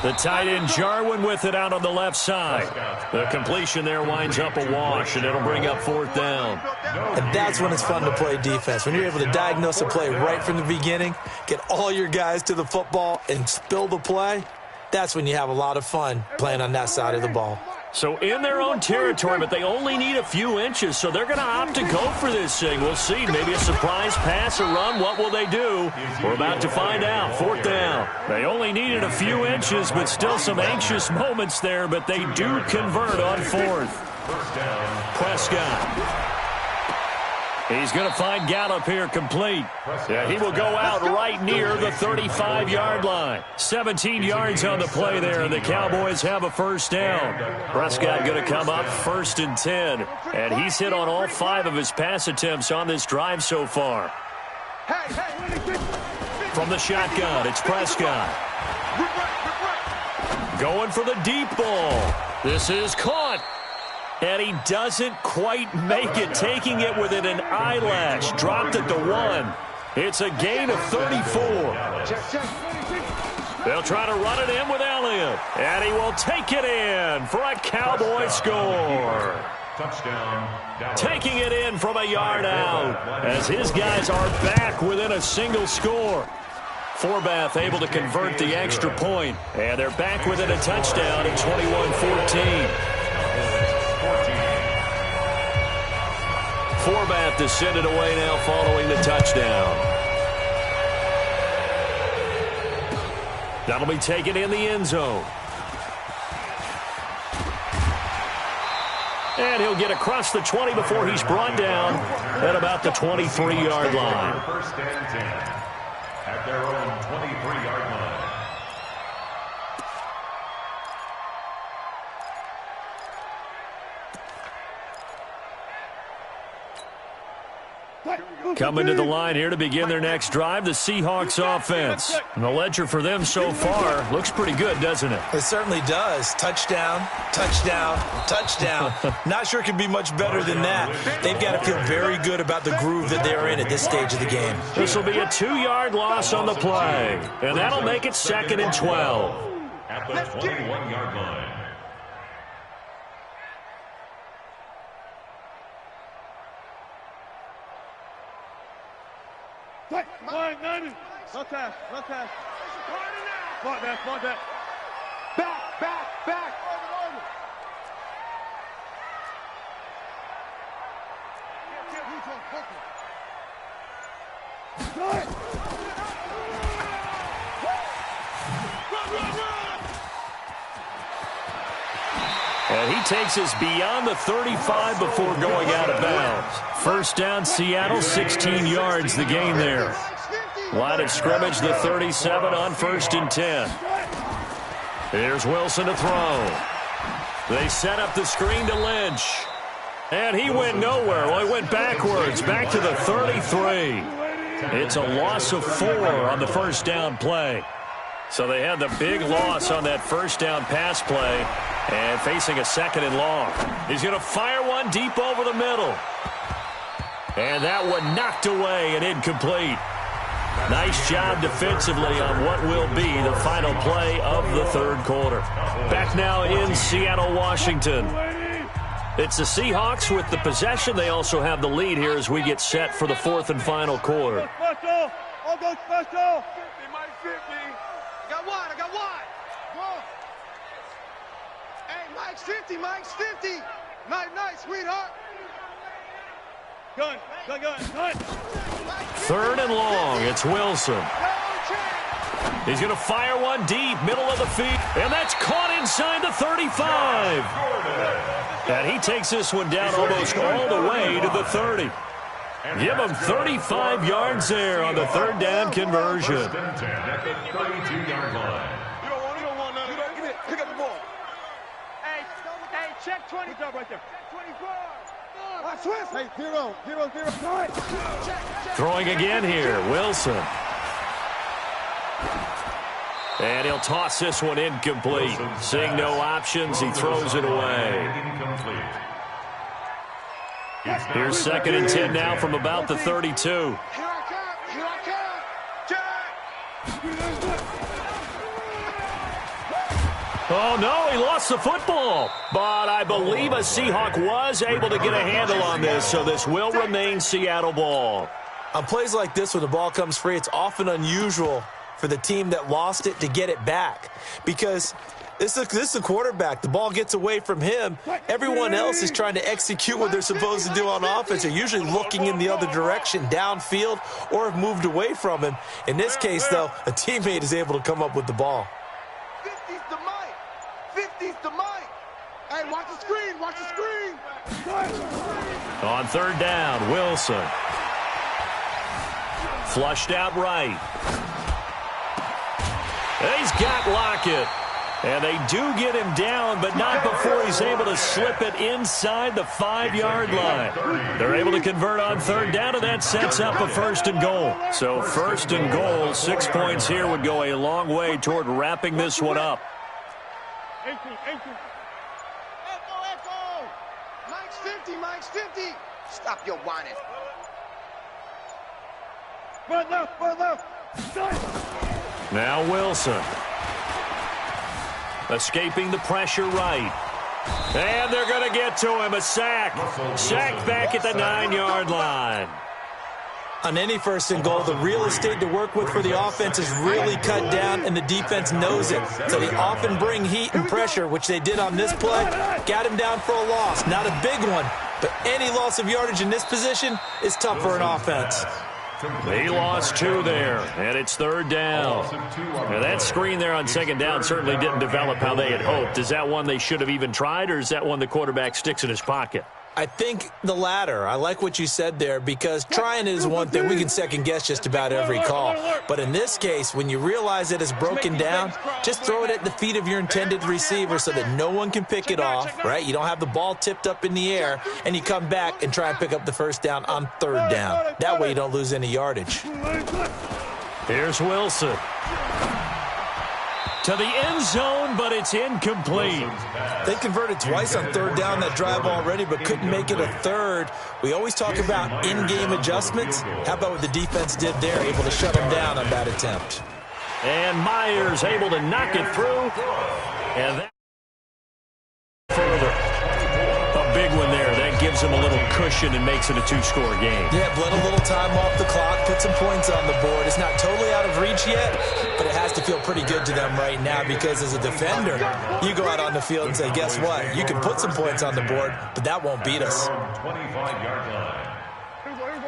A: The tight end Jarwin with it out on the left side. The completion there winds up a wash, and it'll bring up 4th down.
B: And that's when it's fun to play defense. When you're able to diagnose a play right from the beginning, get all your guys to the football, and spill the play, that's when you have a lot of fun playing on that side of the ball.
A: So in their own territory, but they only need a few inches, so they're going to opt to go for this thing. We'll see. Maybe a surprise pass or run. What will they do? We're about to find out. 4th down. They only needed a few inches, but still some anxious moments there, but they do convert on 4th. Prescott. He's going to find Gallup here complete. Yeah, he will go out right near the 35-yard line. 17 yards on the play there, and the Cowboys have a 1st down. Prescott going to come up 1st and 10, and he's hit on all 5 of his pass attempts on this drive so far. From the shotgun, it's Prescott. Going for the deep ball. This is caught. And he doesn't quite make it, taking it within an eyelash. Dropped at the 1. It's a gain of 34. They'll try to run it in with Elliott. And he will take it in for a Cowboy score.
D: Touchdown.
A: Taking it in from a yard out as his guys are back within a single score. Forbath able to convert the extra point. And they're back within a touchdown at 21-14. Forbath to send it away now following the touchdown. That'll be taken in the end zone. And he'll get across the 20 before he's brought down at about the 23-yard line.
D: 1st and 10 at their own 23-yard line.
A: Coming to the line here to begin their next drive, the Seahawks offense. And the ledger for them so far looks pretty good, doesn't it?
B: It certainly does. Touchdown, touchdown, touchdown. Not sure it could be much better than that. They've got to feel very good about the groove that they're in at this stage of the game.
A: This will be a 2-yard loss on the play, and that'll make it 2nd and 12.
D: At the 21-yard line.
C: No pass, no pass. Smart that, smart that. Back, back, back.
A: And he takes us beyond the 35 before going out of bounds. 1st down, Seattle, 16 yards the gain there. Line of scrimmage, the 37 on 1st and 10. Here's Wilson to throw. They set up the screen to Lynch. And he went nowhere. Well, he went backwards, back to the 33. It's a loss of 4 on the 1st down play. So they had the big loss on that 1st down pass play and facing a 2nd and long. He's going to fire one deep over the middle. And that one knocked away and incomplete. Nice job defensively on what will be the final play of the 3rd quarter. Back now in Seattle, Washington. It's the Seahawks with the possession. They also have the lead here as we get set for the 4th and final quarter.
C: Special! All go special! 50, Mike 50. I got wide, I got wide. Whoa. Hey, Mike's 50, Mike's 50. Nice, sweetheart. Gun.
A: 3rd and long. It's Wilson. He's going to fire one deep, middle of the field. And that's caught inside the 35. And he takes this one down almost all the way to the 30. Give him 35 yards there on the 3rd down conversion.
D: At the 32-yard line.
C: You don't want none. Pick up the ball. Hey, check 20. Good job right there. Check 24. Hey, zero.
A: Throwing again here, Wilson. And he'll toss this one incomplete. Seeing no options, he throws it away. Here's 2nd and 10 now from about the 32.
C: Here I come. Jack.
A: Oh, no, he lost the football. But I believe a Seahawk was able to get a handle on this, so this will remain Seattle ball.
B: On plays like this, when the ball comes free, it's often unusual for the team that lost it to get it back. Because this is a quarterback. The ball gets away from him. Everyone else is trying to execute what they're supposed to do on offense. They're usually looking in the other direction, downfield, or have moved away from him. In this case, though, a teammate is able to come up with the ball.
E: 50's the mic. 50's the mic. Hey, watch the screen. Watch the screen.
A: On third down, Wilson. Flushed out right. He's got Lockett. And they do get him down, but not before he's able to slip it inside the 5-yard line. They're able to convert on third down, and that sets up a first and goal. So first and goal, 6 points here would go a long way toward wrapping this one up.
E: Echo. Mike's 50. Mike's 50. Stop your whining. Run left.
A: Now Wilson. Escaping the pressure right. And they're going to get to him. A sack. Sacked back at the 9-yard line.
B: On any first and goal, the real estate to work with for the offense is really cut down, and the defense knows it. So they often bring heat and pressure, which they did on this play. Got him down for a loss. Not a big one, but any loss of yardage in this position is tough for an offense.
A: He lost 2 there, and it's third down. Now that screen there on second down certainly didn't develop how they had hoped. Is that one they should have even tried, or is that one the quarterback sticks in his pocket?
B: I think the latter. I like what you said there, because trying it is one thing. We can second-guess just about every call. But in this case, when you realize it is broken down, just throw it at the feet of your intended receiver so that no one can pick it off, right? You don't have the ball tipped up in the air, and you come back and try and pick up the first down on third down. That way you don't lose any yardage.
A: Here's Wilson. To the end zone, but it's incomplete.
B: They converted twice on third down that drive already, but couldn't make it a third. We always talk about in-game adjustments. How about what the defense did there, able to shut them down on that attempt?
A: And Myers able to knock it through. And that further. A big one there. That gives them a little cushion and makes it a 2-score game.
B: Yeah, bled a little time off the clock, put some points on the board. It's not totally out of reach yet, but it has to feel pretty good to them right now, because as a defender, you go out on the field and say, guess what? You can put some points on the board, but that won't beat us.
D: 25-yard line.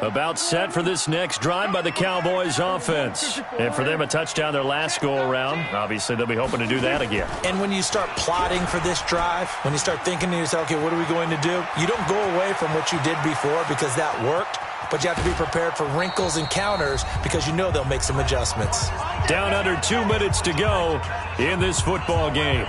A: About set for this next drive by the Cowboys offense. And for them, a touchdown their last go-around. Obviously, they'll be hoping to do that again.
B: And when you start plotting for this drive, when you start thinking to yourself, okay, what are we going to do? You don't go away from what you did before because that worked, but you have to be prepared for wrinkles and counters because you know they'll make some adjustments.
A: Down under 2 minutes to go in this football game.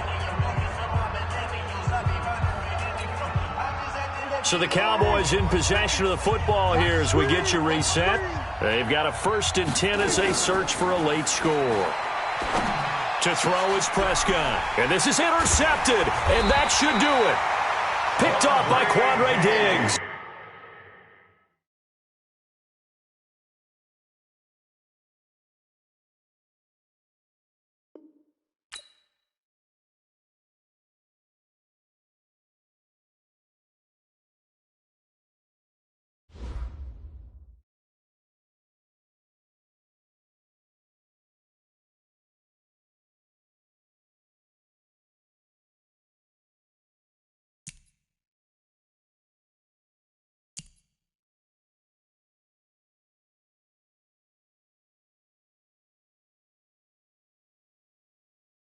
A: So the Cowboys in possession of the football here as we get you reset. They've got a 1st and 10 as they search for a late score. To throw is Prescott. And this is intercepted. And that should do it. Picked off by Quandre Diggs.